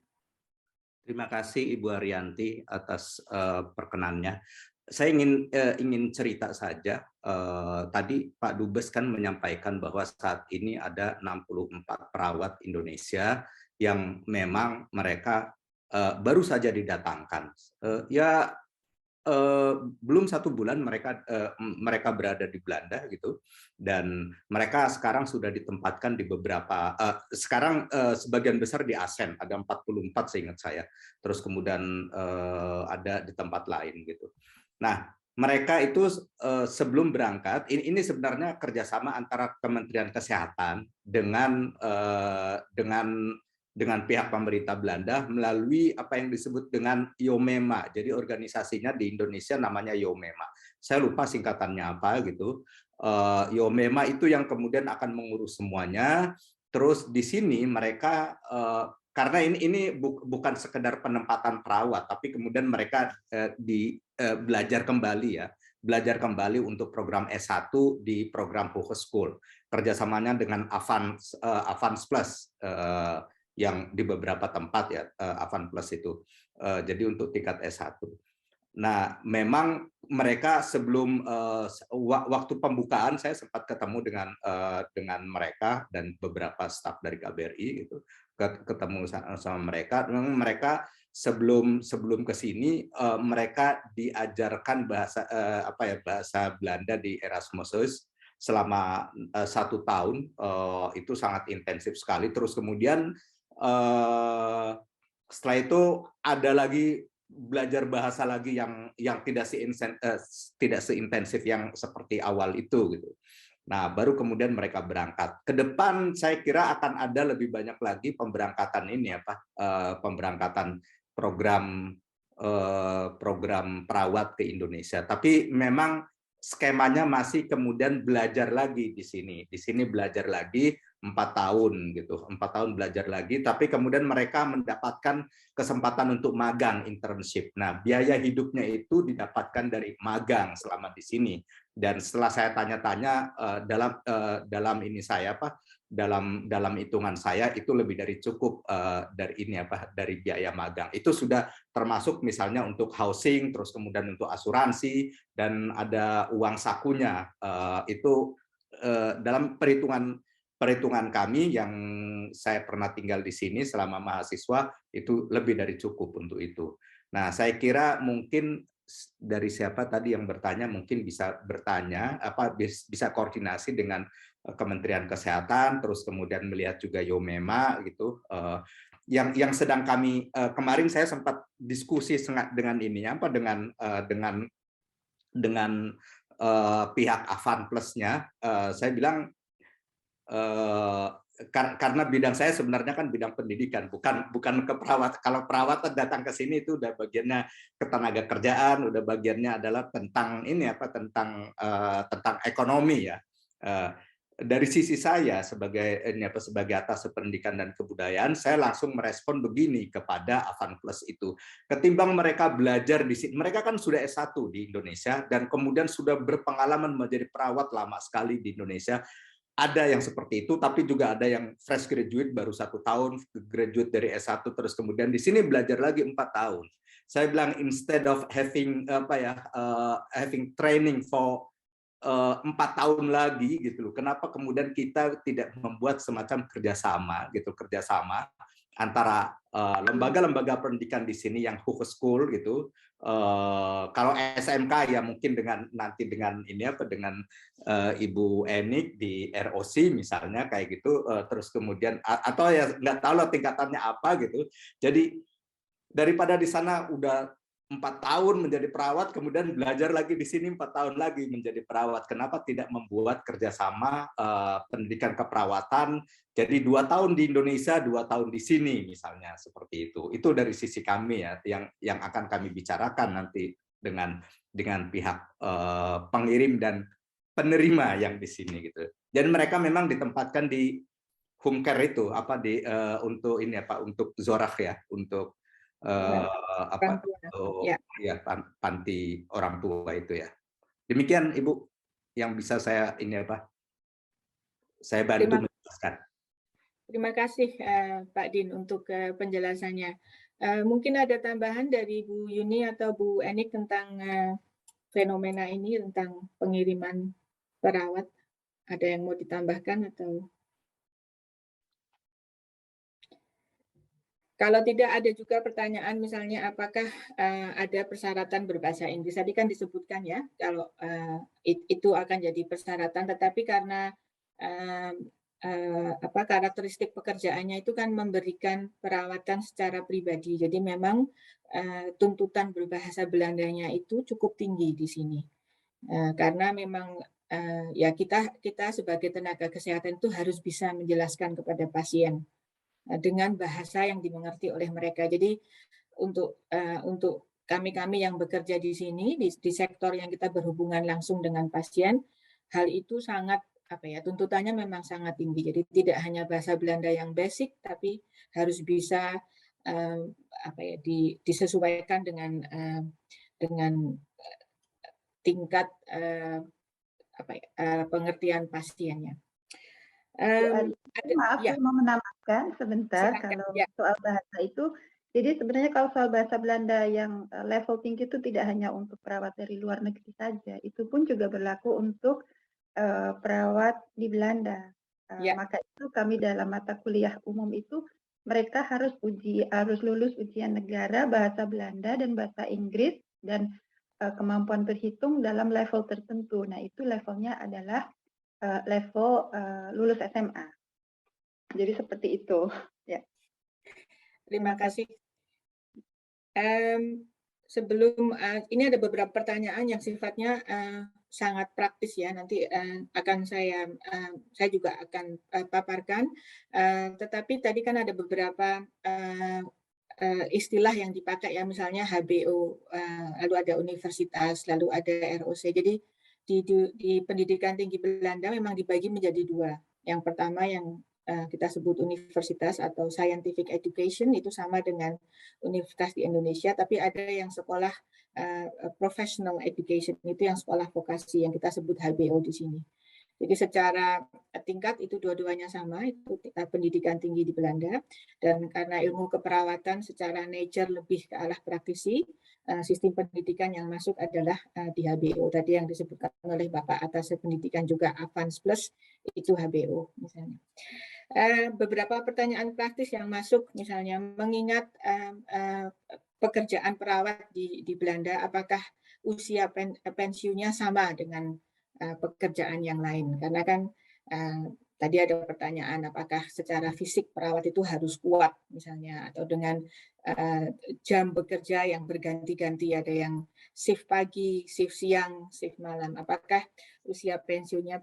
Terima kasih Ibu Ariyanti atas perkenannya. Saya ingin cerita saja. Tadi Pak Dubes kan menyampaikan bahwa saat ini ada 64 perawat Indonesia yang memang mereka baru saja didatangkan. Belum 1 bulan mereka berada di Belanda gitu, dan mereka sekarang sudah ditempatkan di beberapa sekarang sebagian besar di ASEAN, ada 44 seingat saya, terus kemudian ada di tempat lain gitu. Nah, mereka itu sebelum berangkat, ini sebenarnya kerjasama antara Kementerian Kesehatan dengan pihak pemerintah Belanda melalui apa yang disebut dengan YOMEMA. Jadi organisasinya di Indonesia namanya YOMEMA. Saya lupa singkatannya apa gitu. YOMEMA itu yang kemudian akan mengurus semuanya. Terus di sini mereka karena ini bukan sekedar penempatan perawat, tapi kemudian mereka belajar kembali untuk program S1 di program Hogeschool. Kerjasamanya dengan Avans Plus. Yang di beberapa tempat ya, Avans Plus itu. Jadi untuk tingkat S1. Nah, memang mereka sebelum waktu pembukaan saya sempat ketemu dengan mereka dan beberapa staf dari KBRI gitu. Ketemu sama mereka. Memang mereka sebelum ke sini mereka diajarkan bahasa Belanda di Erasmus selama 1 tahun. Itu sangat intensif sekali. Terus kemudian setelah itu ada lagi belajar bahasa lagi yang tidak seintensif yang seperti awal itu gitu. Nah, baru kemudian mereka berangkat. Ke depan saya kira akan ada lebih banyak lagi pemberangkatan pemberangkatan program perawat ke Indonesia. Tapi memang skemanya masih kemudian belajar lagi di sini. Di sini belajar lagi 4 tahun gitu, 4 tahun belajar lagi, tapi kemudian mereka mendapatkan kesempatan untuk magang internship. Nah, biaya hidupnya itu didapatkan dari magang selama di sini. Dan setelah saya tanya-tanya dalam ini saya dalam hitungan saya itu lebih dari cukup dari biaya magang. Itu sudah termasuk misalnya untuk housing, terus kemudian untuk asuransi, dan ada uang sakunya. Itu dalam perhitungan kami yang saya pernah tinggal di sini selama mahasiswa itu lebih dari cukup untuk itu. Nah, saya kira mungkin dari siapa tadi yang bertanya mungkin bisa bertanya bisa koordinasi dengan Kementerian Kesehatan, terus kemudian melihat juga Yomema gitu. Yang sedang kami kemarin saya sempat diskusi dengan ini dengan pihak Avan Plus-nya. Saya bilang karena bidang saya sebenarnya kan bidang pendidikan, bukan keperawatan. Kalau perawatan datang ke sini itu udah bagiannya ketenaga kerjaan, udah bagiannya adalah tentang tentang ekonomi ya. Dari sisi saya sebagai atas pendidikan dan kebudayaan, saya langsung merespon begini kepada Avan Plus itu. Ketimbang mereka belajar di sini, mereka kan sudah S1 di Indonesia dan kemudian sudah berpengalaman menjadi perawat lama sekali di Indonesia. Ada yang seperti itu, tapi juga ada yang fresh graduate baru 1 tahun, graduate dari S1 terus kemudian di sini belajar lagi 4 tahun. Saya bilang instead of having having training for 4 tahun lagi gitu loh. Kenapa kemudian kita tidak membuat semacam kerjasama antara lembaga-lembaga pendidikan di sini yang Hogeschool gitu. Kalau SMK ya mungkin dengan Ibu Enik di ROC misalnya kayak gitu, terus kemudian atau ya nggak tahu lah tingkatannya apa gitu. Jadi daripada di sana udah 4 tahun menjadi perawat, kemudian belajar lagi di sini 4 tahun lagi menjadi perawat. Kenapa tidak membuat kerjasama pendidikan keperawatan? Jadi 2 tahun di Indonesia, 2 tahun di sini misalnya seperti itu. Itu dari sisi kami ya, yang akan kami bicarakan nanti dengan pihak pengirim dan penerima yang di sini gitu. Dan mereka memang ditempatkan di home care itu untuk Zorak ya, untuk panti orang tua itu ya. Demikian Ibu yang bisa saya saya bantu menjelaskan. Terima kasih Pak Din untuk penjelasannya. Mungkin ada tambahan dari Bu Yuni atau Bu Enik tentang fenomena ini, tentang pengiriman perawat. Ada yang mau ditambahkan atau? Kalau tidak ada juga pertanyaan misalnya apakah ada persyaratan berbahasa Inggris. Tadi kan disebutkan ya kalau itu akan jadi persyaratan, tetapi karena karakteristik pekerjaannya itu kan memberikan perawatan secara pribadi. Jadi memang tuntutan berbahasa Belandanya itu cukup tinggi di sini. Karena memang ya kita sebagai tenaga kesehatan itu harus bisa menjelaskan kepada pasien dengan bahasa yang dimengerti oleh mereka. Jadi untuk kami yang bekerja di sini di sektor yang kita berhubungan langsung dengan pasien, hal itu sangat tuntutannya memang sangat tinggi. Jadi tidak hanya bahasa Belanda yang basic, tapi harus bisa disesuaikan dengan tingkat pengertian pasiennya. Maaf, saya mau menambahkan sebentar. Silakan, kalau soal bahasa itu, jadi sebenarnya kalau soal bahasa Belanda yang level tinggi itu tidak hanya untuk perawat dari luar negeri saja, itu pun juga berlaku untuk perawat di Belanda. Maka itu kami dalam mata kuliah umum itu mereka harus lulus ujian negara bahasa Belanda dan bahasa Inggris dan kemampuan berhitung dalam level tertentu. Nah itu levelnya adalah level lulus SMA. Jadi seperti itu. Ya. Terima kasih. Sebelum ini ada beberapa pertanyaan yang sifatnya sangat praktis ya. Nanti akan saya juga akan paparkan. Tetapi tadi kan ada beberapa istilah yang dipakai ya, misalnya HBO, lalu ada universitas, lalu ada ROC. Jadi di pendidikan tinggi Belanda memang dibagi menjadi 2, Yang pertama yang kita sebut universitas atau scientific education, itu sama dengan universitas di Indonesia, tapi ada yang sekolah professional education, itu yang sekolah vokasi yang kita sebut HBO di sini. Jadi secara tingkat itu dua-duanya sama, itu pendidikan tinggi di Belanda, dan karena ilmu keperawatan secara nature lebih ke arah praktisi, sistem pendidikan yang masuk adalah di HBO. Tadi yang disebutkan oleh Bapak atas pendidikan juga Advance Plus, itu HBO misalnya. Beberapa pertanyaan praktis yang masuk, misalnya mengingat pekerjaan perawat di Belanda, apakah usia pensiunnya sama dengan pekerjaan yang lain? Karena kan tadi ada pertanyaan apakah secara fisik perawat itu harus kuat misalnya, atau dengan jam bekerja yang berganti-ganti, ada yang shift pagi, shift siang, shift malam. Apakah usia pensiunnya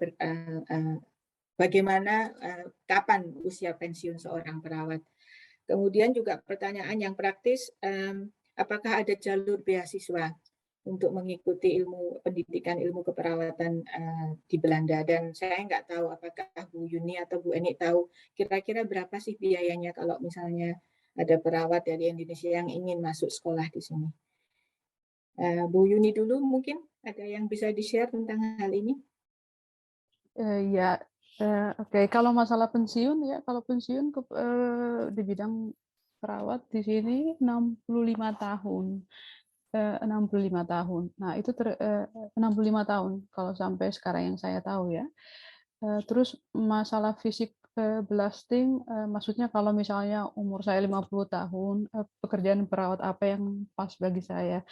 bagaimana, kapan usia pensiun seorang perawat? Kemudian juga pertanyaan yang praktis, apakah ada jalur beasiswa untuk mengikuti pendidikan ilmu keperawatan di Belanda? Dan saya nggak tahu apakah Bu Yuni atau Bu Eni tahu kira-kira berapa sih biayanya kalau misalnya ada perawat dari Indonesia yang ingin masuk sekolah di sini. Bu Yuni dulu mungkin ada yang bisa di-share tentang hal ini? Ya, oke. Kalau masalah pensiun ya, kalau pensiun di bidang perawat di sini 65 tahun. 65 tahun. Nah, itu 65 tahun kalau sampai sekarang yang saya tahu ya. Terus masalah fisik belasting, maksudnya kalau misalnya umur saya 50 tahun, pekerjaan perawat apa yang pas bagi saya?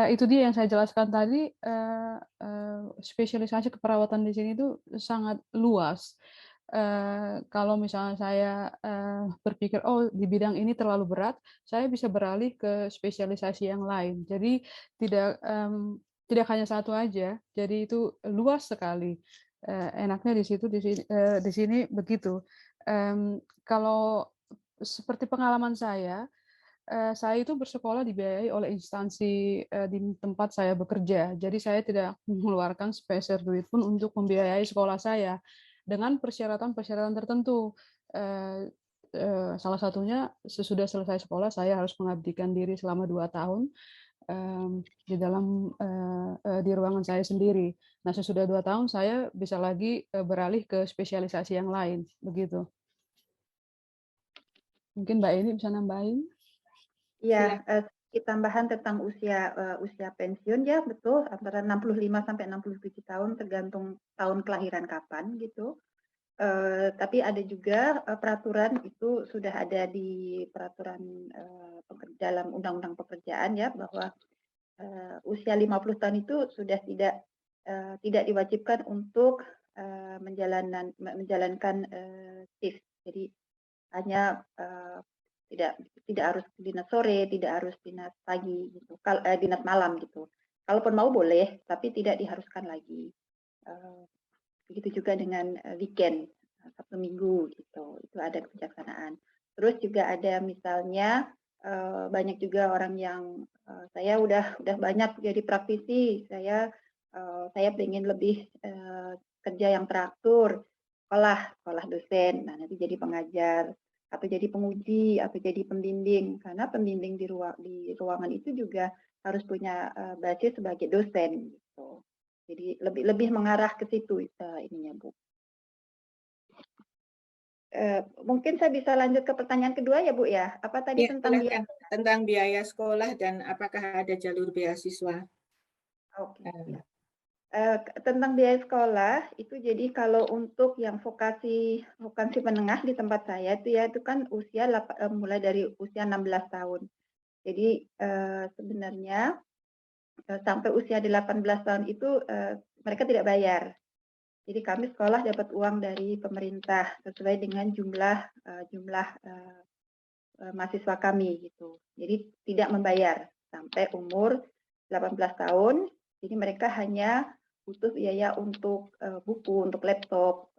Itu dia yang saya jelaskan tadi, spesialisasi keperawatan di sini itu sangat luas. Kalau misalnya saya berpikir, oh di bidang ini terlalu berat, saya bisa beralih ke spesialisasi yang lain. Jadi tidak hanya satu aja, jadi itu luas sekali. Enaknya di sini begitu. Kalau seperti pengalaman saya itu bersekolah dibiayai oleh instansi di tempat saya bekerja. Jadi saya tidak mengeluarkan sepeser duit pun untuk membiayai sekolah saya dengan persyaratan-persyaratan tertentu. Salah satunya sesudah selesai sekolah saya harus mengabdikan diri selama 2 tahun di ruangan saya sendiri. Nah, sesudah 2 tahun saya bisa lagi beralih ke spesialisasi yang lain, begitu. Mungkin Mbak Eni bisa nambahin? Ya, tambahan tentang usia pensiun ya betul, antara 65 sampai 67 tahun tergantung tahun kelahiran kapan gitu. Tapi ada juga peraturan itu sudah ada di peraturan dalam Undang-Undang Pekerjaan ya, bahwa usia 50 tahun itu sudah tidak diwajibkan untuk menjalankan shift. Jadi hanya tidak harus dinas sore, tidak harus dinas pagi gitu, dinas malam gitu. Kalaupun mau boleh, tapi tidak diharuskan lagi. Begitu juga dengan weekend, Sabtu Minggu gitu, itu ada kebijaksanaan. Terus juga ada misalnya banyak juga orang yang saya udah banyak jadi praktisi, saya pengen lebih kerja yang teratur, sekolah dosen, nah nanti jadi pengajar atau jadi penguji atau jadi pembimbing, karena pembimbing di ruangan itu juga harus punya basis sebagai dosen gitu. Jadi lebih mengarah ke situ ininya Bu. Mungkin saya bisa lanjut ke pertanyaan kedua ya Bu ya. Apa tadi Ya, tentang biaya sekolah dan apakah ada jalur beasiswa? Oke. Ya. Tentang biaya sekolah itu, jadi kalau untuk yang vokasi menengah di tempat saya itu kan usia mulai dari usia 16 tahun. Jadi sebenarnya sampai usia 18 tahun itu mereka tidak bayar. Jadi kami sekolah dapat uang dari pemerintah sesuai dengan jumlah mahasiswa kami gitu. Jadi tidak membayar sampai umur 18 tahun. Jadi mereka hanya butuh biaya untuk buku, untuk laptop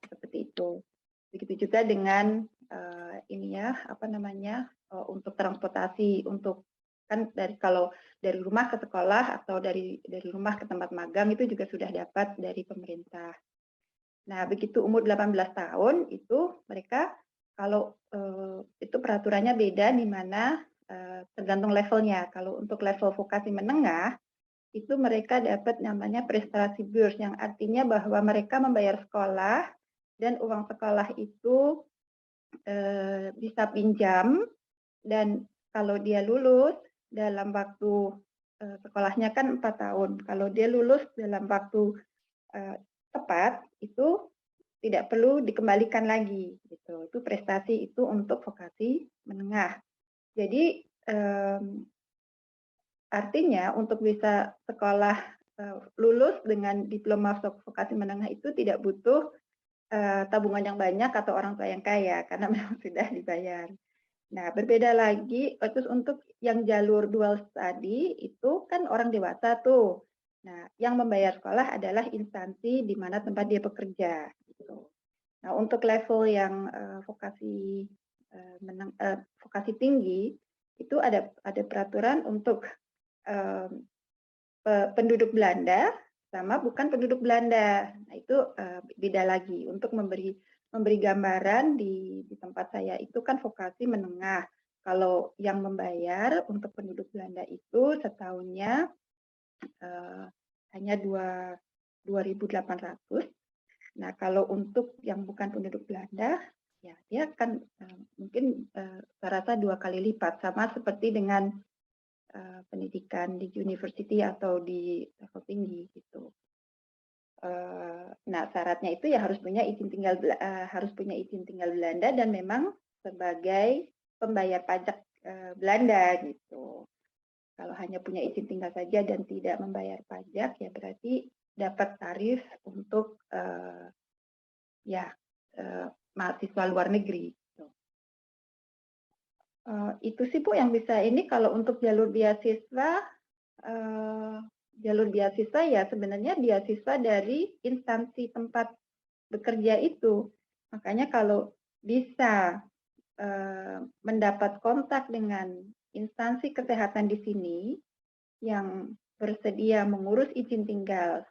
seperti itu. Begitu juga dengan untuk transportasi, untuk kan kalau dari rumah ke sekolah atau dari rumah ke tempat magang itu juga sudah dapat dari pemerintah. Nah, begitu umur 18 tahun itu mereka kalau itu peraturannya beda di mana tergantung levelnya. Kalau untuk level vokasi menengah itu mereka dapat namanya prestasi burs yang artinya bahwa mereka membayar sekolah dan uang sekolah itu bisa pinjam, dan kalau dia lulus dalam waktu sekolahnya kan 4 tahun. Kalau dia lulus dalam waktu tepat itu tidak perlu dikembalikan lagi gitu. Itu prestasi itu untuk vokasi menengah. Jadi artinya untuk bisa sekolah lulus dengan diploma vokasi menengah itu tidak butuh tabungan yang banyak atau orang tua yang kaya karena memang sudah dibayar. Nah, berbeda lagi terus untuk yang jalur dual study itu kan orang dewasa tuh. Nah, yang membayar sekolah adalah instansi di mana tempat dia bekerja. Gitu. Nah, untuk level yang vokasi tinggi itu ada peraturan untuk penduduk Belanda sama bukan penduduk Belanda. Nah, itu beda lagi. Untuk memberi gambaran di tempat saya itu kan vokasi menengah. Kalau yang membayar untuk penduduk Belanda itu setahunnya hanya 2.800. Nah, kalau untuk yang bukan penduduk Belanda, ya dia kan mungkin saya rasa 2 kali lipat, sama seperti dengan pendidikan di university atau di level tinggi gitu. Nah, syaratnya itu ya harus punya izin tinggal Belanda dan memang sebagai pembayar pajak Belanda gitu. Kalau hanya punya izin tinggal saja dan tidak membayar pajak, ya berarti dapat tarif untuk mahasiswa luar negeri. Gitu. Itu sih Bu yang bisa ini. Kalau untuk jalur beasiswa ya sebenarnya beasiswa dari instansi tempat bekerja itu. Makanya kalau bisa mendapat kontak dengan instansi kesehatan di sini yang bersedia mengurus izin tinggal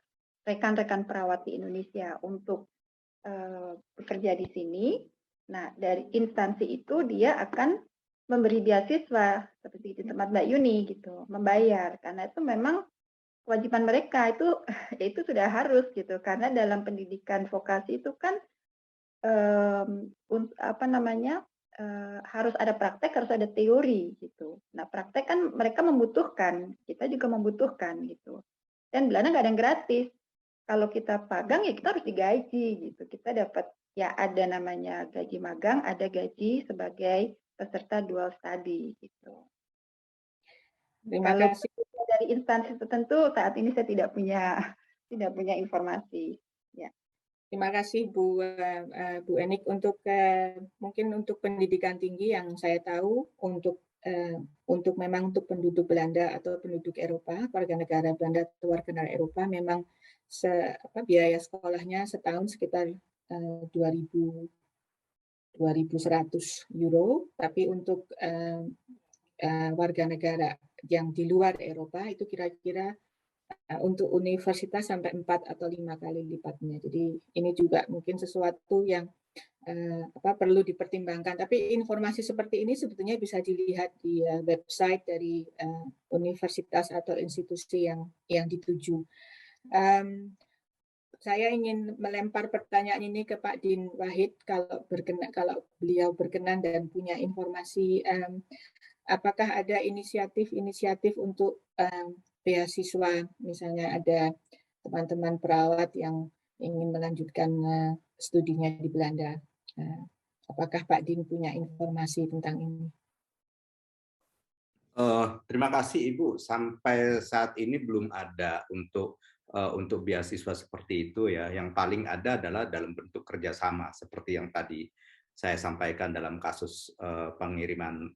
rekan-rekan perawat di Indonesia untuk bekerja di sini, nah dari instansi itu dia akan memberi beasiswa seperti di tempat Mbak Yuni gitu, membayar karena itu memang kewajiban mereka itu sudah harus gitu, karena dalam pendidikan vokasi itu kan harus ada praktek, harus ada teori gitu. Nah, praktek kan mereka membutuhkan, kita juga membutuhkan gitu. Dan Belanda nggak ada yang gratis. Kalau kita magang ya kita harus digaji gitu. Kita dapat ya ada namanya gaji magang, ada gaji sebagai peserta dual study gitu. Terima Kalau kasih. dari instansi tertentu saat ini saya tidak punya informasi. Ya. Terima kasih Bu Enik untuk mungkin untuk pendidikan tinggi yang saya tahu untuk memang untuk penduduk Belanda atau penduduk Eropa, warga negara Belanda atau warga negara Eropa memang biaya sekolahnya setahun sekitar 2.100 euro, tapi untuk warga negara yang di luar Eropa itu kira-kira untuk universitas sampai 4 atau 5 kali lipatnya. Jadi ini juga mungkin sesuatu yang perlu dipertimbangkan. Tapi informasi seperti ini sebetulnya bisa dilihat di website dari universitas atau institusi yang dituju. Saya ingin melempar pertanyaan ini ke Pak Din Wahid kalau beliau berkenan dan punya informasi. Apakah ada inisiatif untuk beasiswa, misalnya ada teman-teman perawat yang ingin melanjutkan studinya di Belanda. Apakah Pak Din punya informasi tentang ini? Terima kasih Ibu. Sampai saat ini belum ada untuk beasiswa seperti itu ya. Yang paling ada adalah dalam bentuk kerjasama seperti yang tadi saya sampaikan dalam kasus pengiriman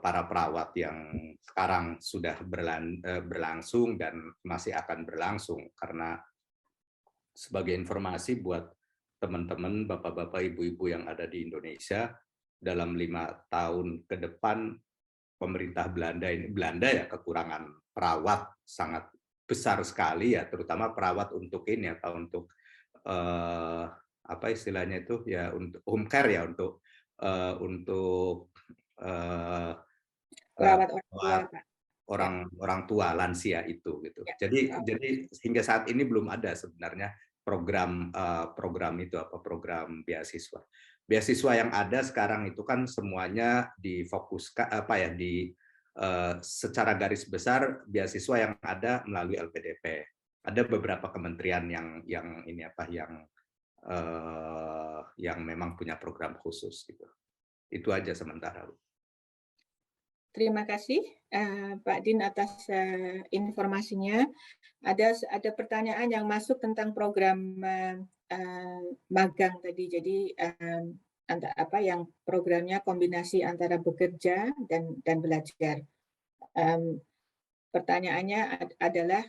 para perawat yang sekarang sudah berlangsung dan masih akan berlangsung. Karena sebagai informasi buat teman-teman, bapak-bapak, ibu-ibu yang ada di Indonesia, dalam 5 tahun ke depan pemerintah Belanda ya kekurangan perawat sangat besar sekali ya, terutama perawat untuk ini apa untuk apa istilahnya itu ya untuk home care ya untuk Perawat orang tua, Pak. orang tua lansia itu gitu. Ya. Jadi hingga saat ini belum ada sebenarnya program itu apa program beasiswa. Beasiswa yang ada sekarang itu kan semuanya difokuskan apa ya secara garis besar beasiswa yang ada melalui LPDP. Ada beberapa kementerian yang ini apa yang memang punya program khusus gitu. Itu aja sementara. Terima kasih Pak Din atas informasinya. Ada pertanyaan yang masuk tentang program magang tadi. Jadi yang programnya kombinasi antara bekerja dan belajar. Pertanyaannya adalah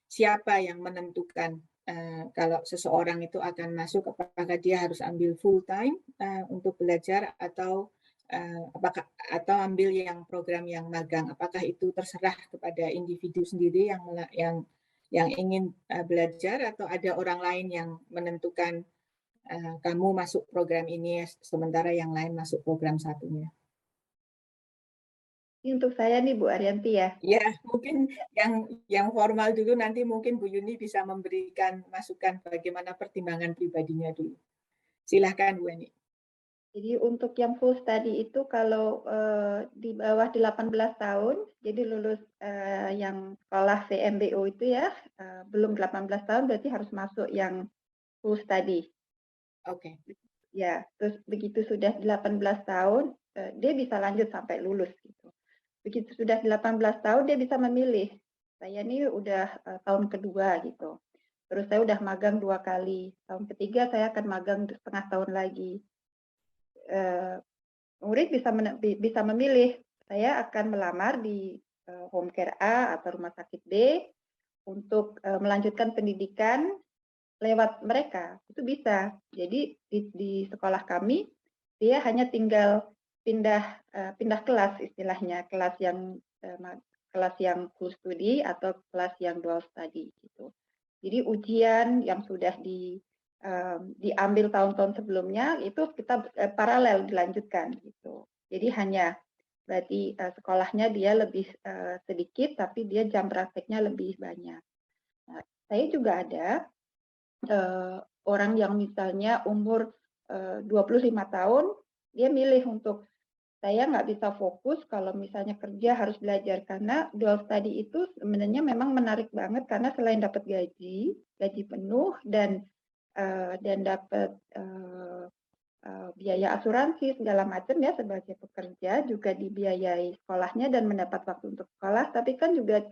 siapa yang menentukan kalau seseorang itu akan masuk, apakah dia harus ambil full time untuk belajar atau ambil yang program yang magang? Apakah itu terserah kepada individu sendiri yang ingin belajar, atau ada orang lain yang menentukan kamu masuk program ini sementara yang lain masuk program satunya? Untuk saya nih Bu Arianti ya. Ya, mungkin yang formal dulu, nanti mungkin Bu Yuni bisa memberikan masukan bagaimana pertimbangan pribadinya dulu. Silahkan Bu Eni. Jadi untuk yang full study itu kalau di bawah 18 tahun, jadi lulus yang sekolah VMBO itu ya, belum 18 tahun berarti harus masuk yang full study. Oke. Ya, terus begitu sudah 18 tahun, dia bisa lanjut sampai lulus gitu. Begitu sudah 18 tahun dia bisa memilih. Saya ini udah tahun kedua gitu. Terus saya udah magang 2 kali. Tahun ketiga saya akan magang setengah tahun lagi. Murid bisa memilih, saya akan melamar di home care A atau rumah sakit B untuk melanjutkan pendidikan lewat mereka, itu bisa. Jadi di sekolah kami dia hanya tinggal pindah kelas istilahnya, kelas yang full study atau kelas yang dual study gitu. Jadi ujian yang sudah diambil tahun-tahun sebelumnya itu kita paralel dilanjutkan gitu. Jadi hanya berarti sekolahnya dia lebih sedikit tapi dia jam prakteknya lebih banyak. Nah, saya juga ada orang yang misalnya umur 25 tahun, dia milih untuk saya nggak bisa fokus kalau misalnya kerja harus belajar, karena dual study itu sebenarnya memang menarik banget karena selain dapat gaji penuh dan dapat biaya asuransi segala macam ya sebagai pekerja, juga dibiayai sekolahnya dan mendapat waktu untuk sekolah, tapi kan juga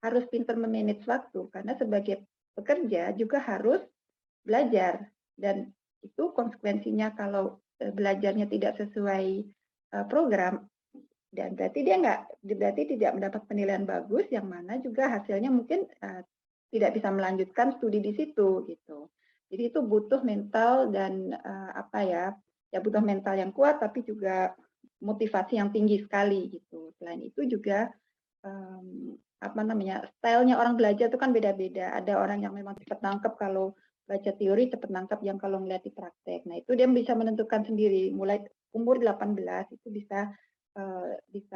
harus pintar memanage waktu karena sebagai pekerja juga harus belajar, dan itu konsekuensinya kalau belajarnya tidak sesuai program dan berarti tidak mendapat penilaian bagus, yang mana juga hasilnya mungkin tidak bisa melanjutkan studi di situ gitu. Jadi itu butuh mental dan butuh mental yang kuat tapi juga motivasi yang tinggi sekali gitu. Selain itu juga stylenya orang belajar itu kan beda-beda. Ada orang yang memang cepat nangkep kalau baca teori, cepat nangkep yang kalau melihat di praktek. Nah itu dia bisa menentukan sendiri. Mulai umur 18 itu bisa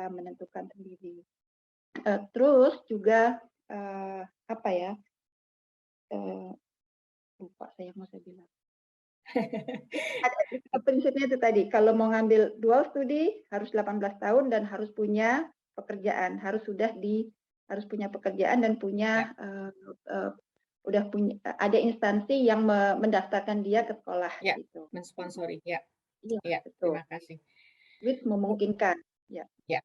menentukan sendiri. Terus juga lupa saya mau saya bilang. Ada prinsipnya itu tadi, kalau mau ngambil dual studi harus 18 tahun dan harus punya pekerjaan, harus punya pekerjaan dan punya ada instansi yang mendaftarkan dia ke sekolah ya, gitu. Mensponsori ya. Iya, terima kasih. Which memungkinkan. Ya.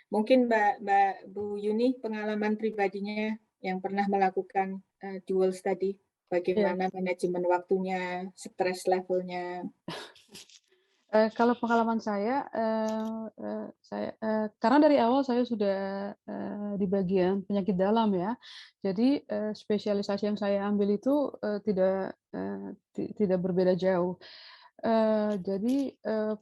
Mungkin Mbak Bu Yuni, pengalaman pribadinya yang pernah melakukan dual study, bagaimana manajemen waktunya, stres levelnya? Kalau pengalaman saya karena dari awal saya sudah di bagian penyakit dalam ya, jadi spesialisasi yang saya ambil itu tidak berbeda jauh. Jadi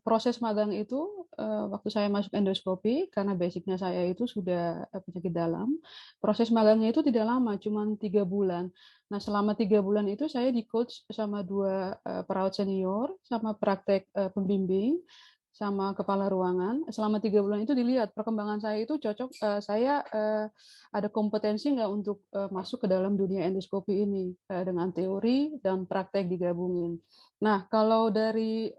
proses magang itu waktu saya masuk endoskopi, karena basicnya saya itu sudah penyakit dalam, proses magangnya itu tidak lama, cuma 3 bulan. Nah, selama 3 bulan itu saya di-coach sama 2 perawat senior, sama praktek pembimbing, sama kepala ruangan. Selama 3 bulan itu dilihat perkembangan saya itu cocok, saya ada kompetensi nggak untuk masuk ke dalam dunia endoskopi ini, dengan teori dan praktek digabungin. Nah, kalau dari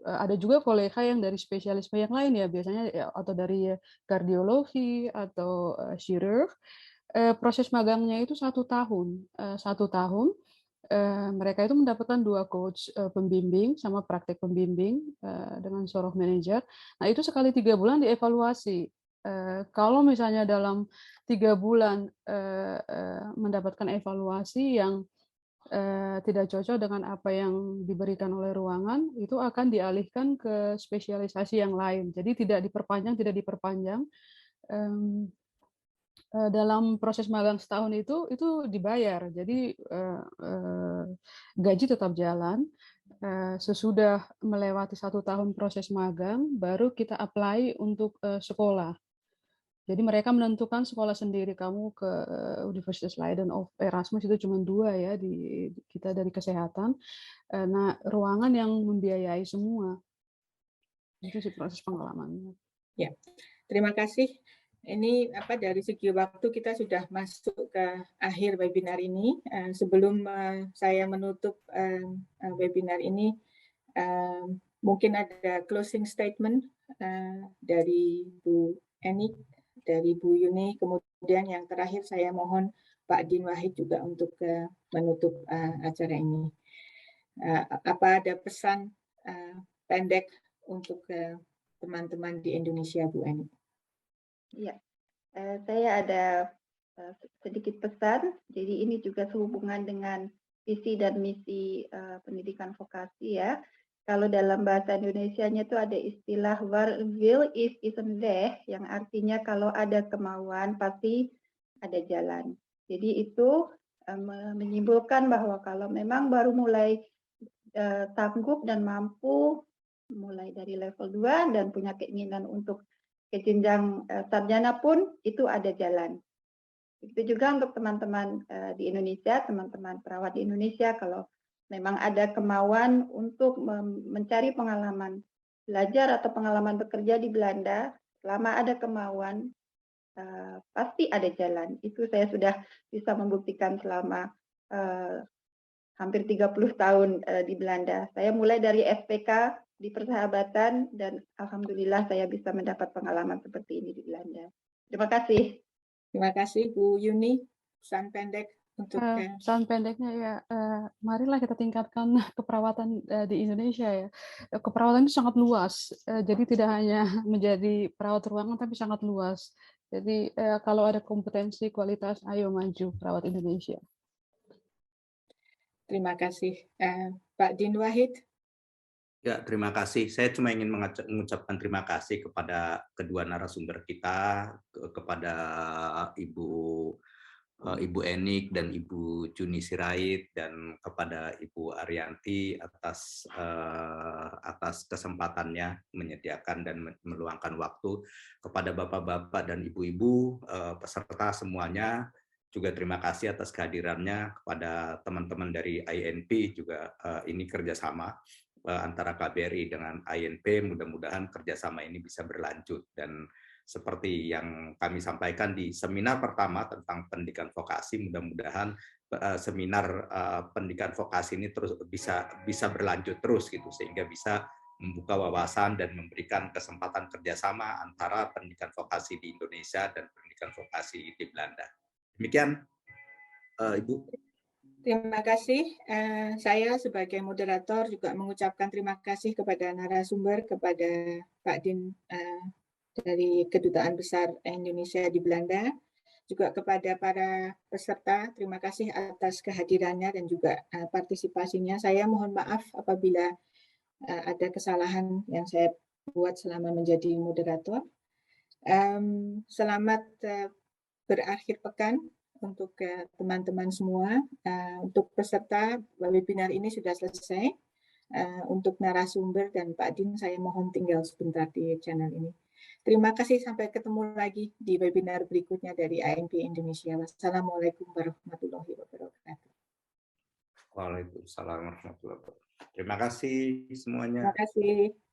ada juga kolega yang dari spesialisme yang lain ya, biasanya ya, atau dari kardiologi atau chirurg, proses magangnya itu 1 tahun. 1 tahun, mereka itu mendapatkan 2 coach pembimbing sama praktek pembimbing dengan seorang manajer. Nah, itu sekali 3 bulan dievaluasi. Kalau misalnya dalam 3 bulan mendapatkan evaluasi yang tidak cocok dengan apa yang diberikan oleh ruangan, itu akan dialihkan ke spesialisasi yang lain. Jadi tidak diperpanjang. Dalam proses magang setahun itu dibayar. Jadi gaji tetap jalan. Sesudah melewati 1 tahun proses magang, baru kita apply untuk sekolah. Jadi mereka menentukan sekolah sendiri, kamu ke Universitas Leiden of Erasmus itu cuma 2 ya di kita dari kesehatan. Nah, ruangan yang membiayai semua. Itu sih proses pengalamannya. Ya, terima kasih. Ini dari segi waktu kita sudah masuk ke akhir webinar ini. Sebelum saya menutup webinar ini, mungkin ada closing statement dari Bu Enik, dari Bu Yuni, kemudian yang terakhir saya mohon Pak Din Wahid juga untuk menutup acara ini. Apa ada pesan pendek untuk teman-teman di Indonesia, Bu Enik? Ya, saya ada sedikit pesan. Jadi ini juga sehubungan dengan visi dan misi pendidikan vokasi ya. Kalau dalam bahasa Indonesianya itu ada istilah where will is isn't there, yang artinya kalau ada kemauan pasti ada jalan. Jadi itu menyimpulkan bahwa kalau memang baru mulai sanggup dan mampu mulai dari level 2 dan punya keinginan untuk ke jenjang sarjana pun itu ada jalan. Begitu juga untuk teman-teman di Indonesia, teman-teman perawat di Indonesia, kalau memang ada kemauan untuk mencari pengalaman belajar atau pengalaman bekerja di Belanda, selama ada kemauan pasti ada jalan. Itu saya sudah bisa membuktikan selama hampir 30 tahun di Belanda. Saya mulai dari SPK di persahabatan dan alhamdulillah saya bisa mendapat pengalaman seperti ini di Belanda. Terima kasih. Terima kasih Bu Yuni. Pesan pendek untuk pesan pendeknya ya, marilah kita tingkatkan keperawatan di Indonesia ya. Keperawatan itu sangat luas, jadi tidak hanya menjadi perawat ruangan tapi sangat luas. Jadi kalau ada kompetensi kualitas, ayo maju perawat Indonesia. Terima kasih. Pak Din Wahid. Ya, terima kasih. Saya cuma ingin mengucapkan terima kasih kepada kedua narasumber kita, kepada Ibu Enik dan Ibu Juni Sirait, dan kepada Ibu Arianti atas kesempatannya menyediakan dan meluangkan waktu. Kepada bapak-bapak dan ibu-ibu peserta semuanya juga terima kasih atas kehadirannya. Kepada teman-teman dari INP juga ini kerjasama antara KBRI dengan INP, mudah-mudahan kerjasama ini bisa berlanjut. Dan seperti yang kami sampaikan di seminar pertama tentang pendidikan vokasi, mudah-mudahan seminar pendidikan vokasi ini terus bisa berlanjut terus gitu, sehingga bisa membuka wawasan dan memberikan kesempatan kerjasama antara pendidikan vokasi di Indonesia dan pendidikan vokasi di Belanda. Demikian, Ibu. Terima kasih. Saya sebagai moderator juga mengucapkan terima kasih kepada narasumber, kepada Pak Din dari Kedutaan Besar Indonesia di Belanda, juga kepada para peserta. Terima kasih atas kehadirannya dan juga partisipasinya. Saya mohon maaf apabila ada kesalahan yang saya buat selama menjadi moderator. Selamat berakhir pekan untuk teman-teman semua. Untuk peserta webinar ini sudah selesai. Untuk narasumber dan Pak Din, saya mohon tinggal sebentar di channel ini. Terima kasih, sampai ketemu lagi di webinar berikutnya dari ANP Indonesia. Wassalamualaikum warahmatullahi wabarakatuh. Waalaikumsalam warahmatullahi wabarakatuh. Terima kasih semuanya. Terima kasih.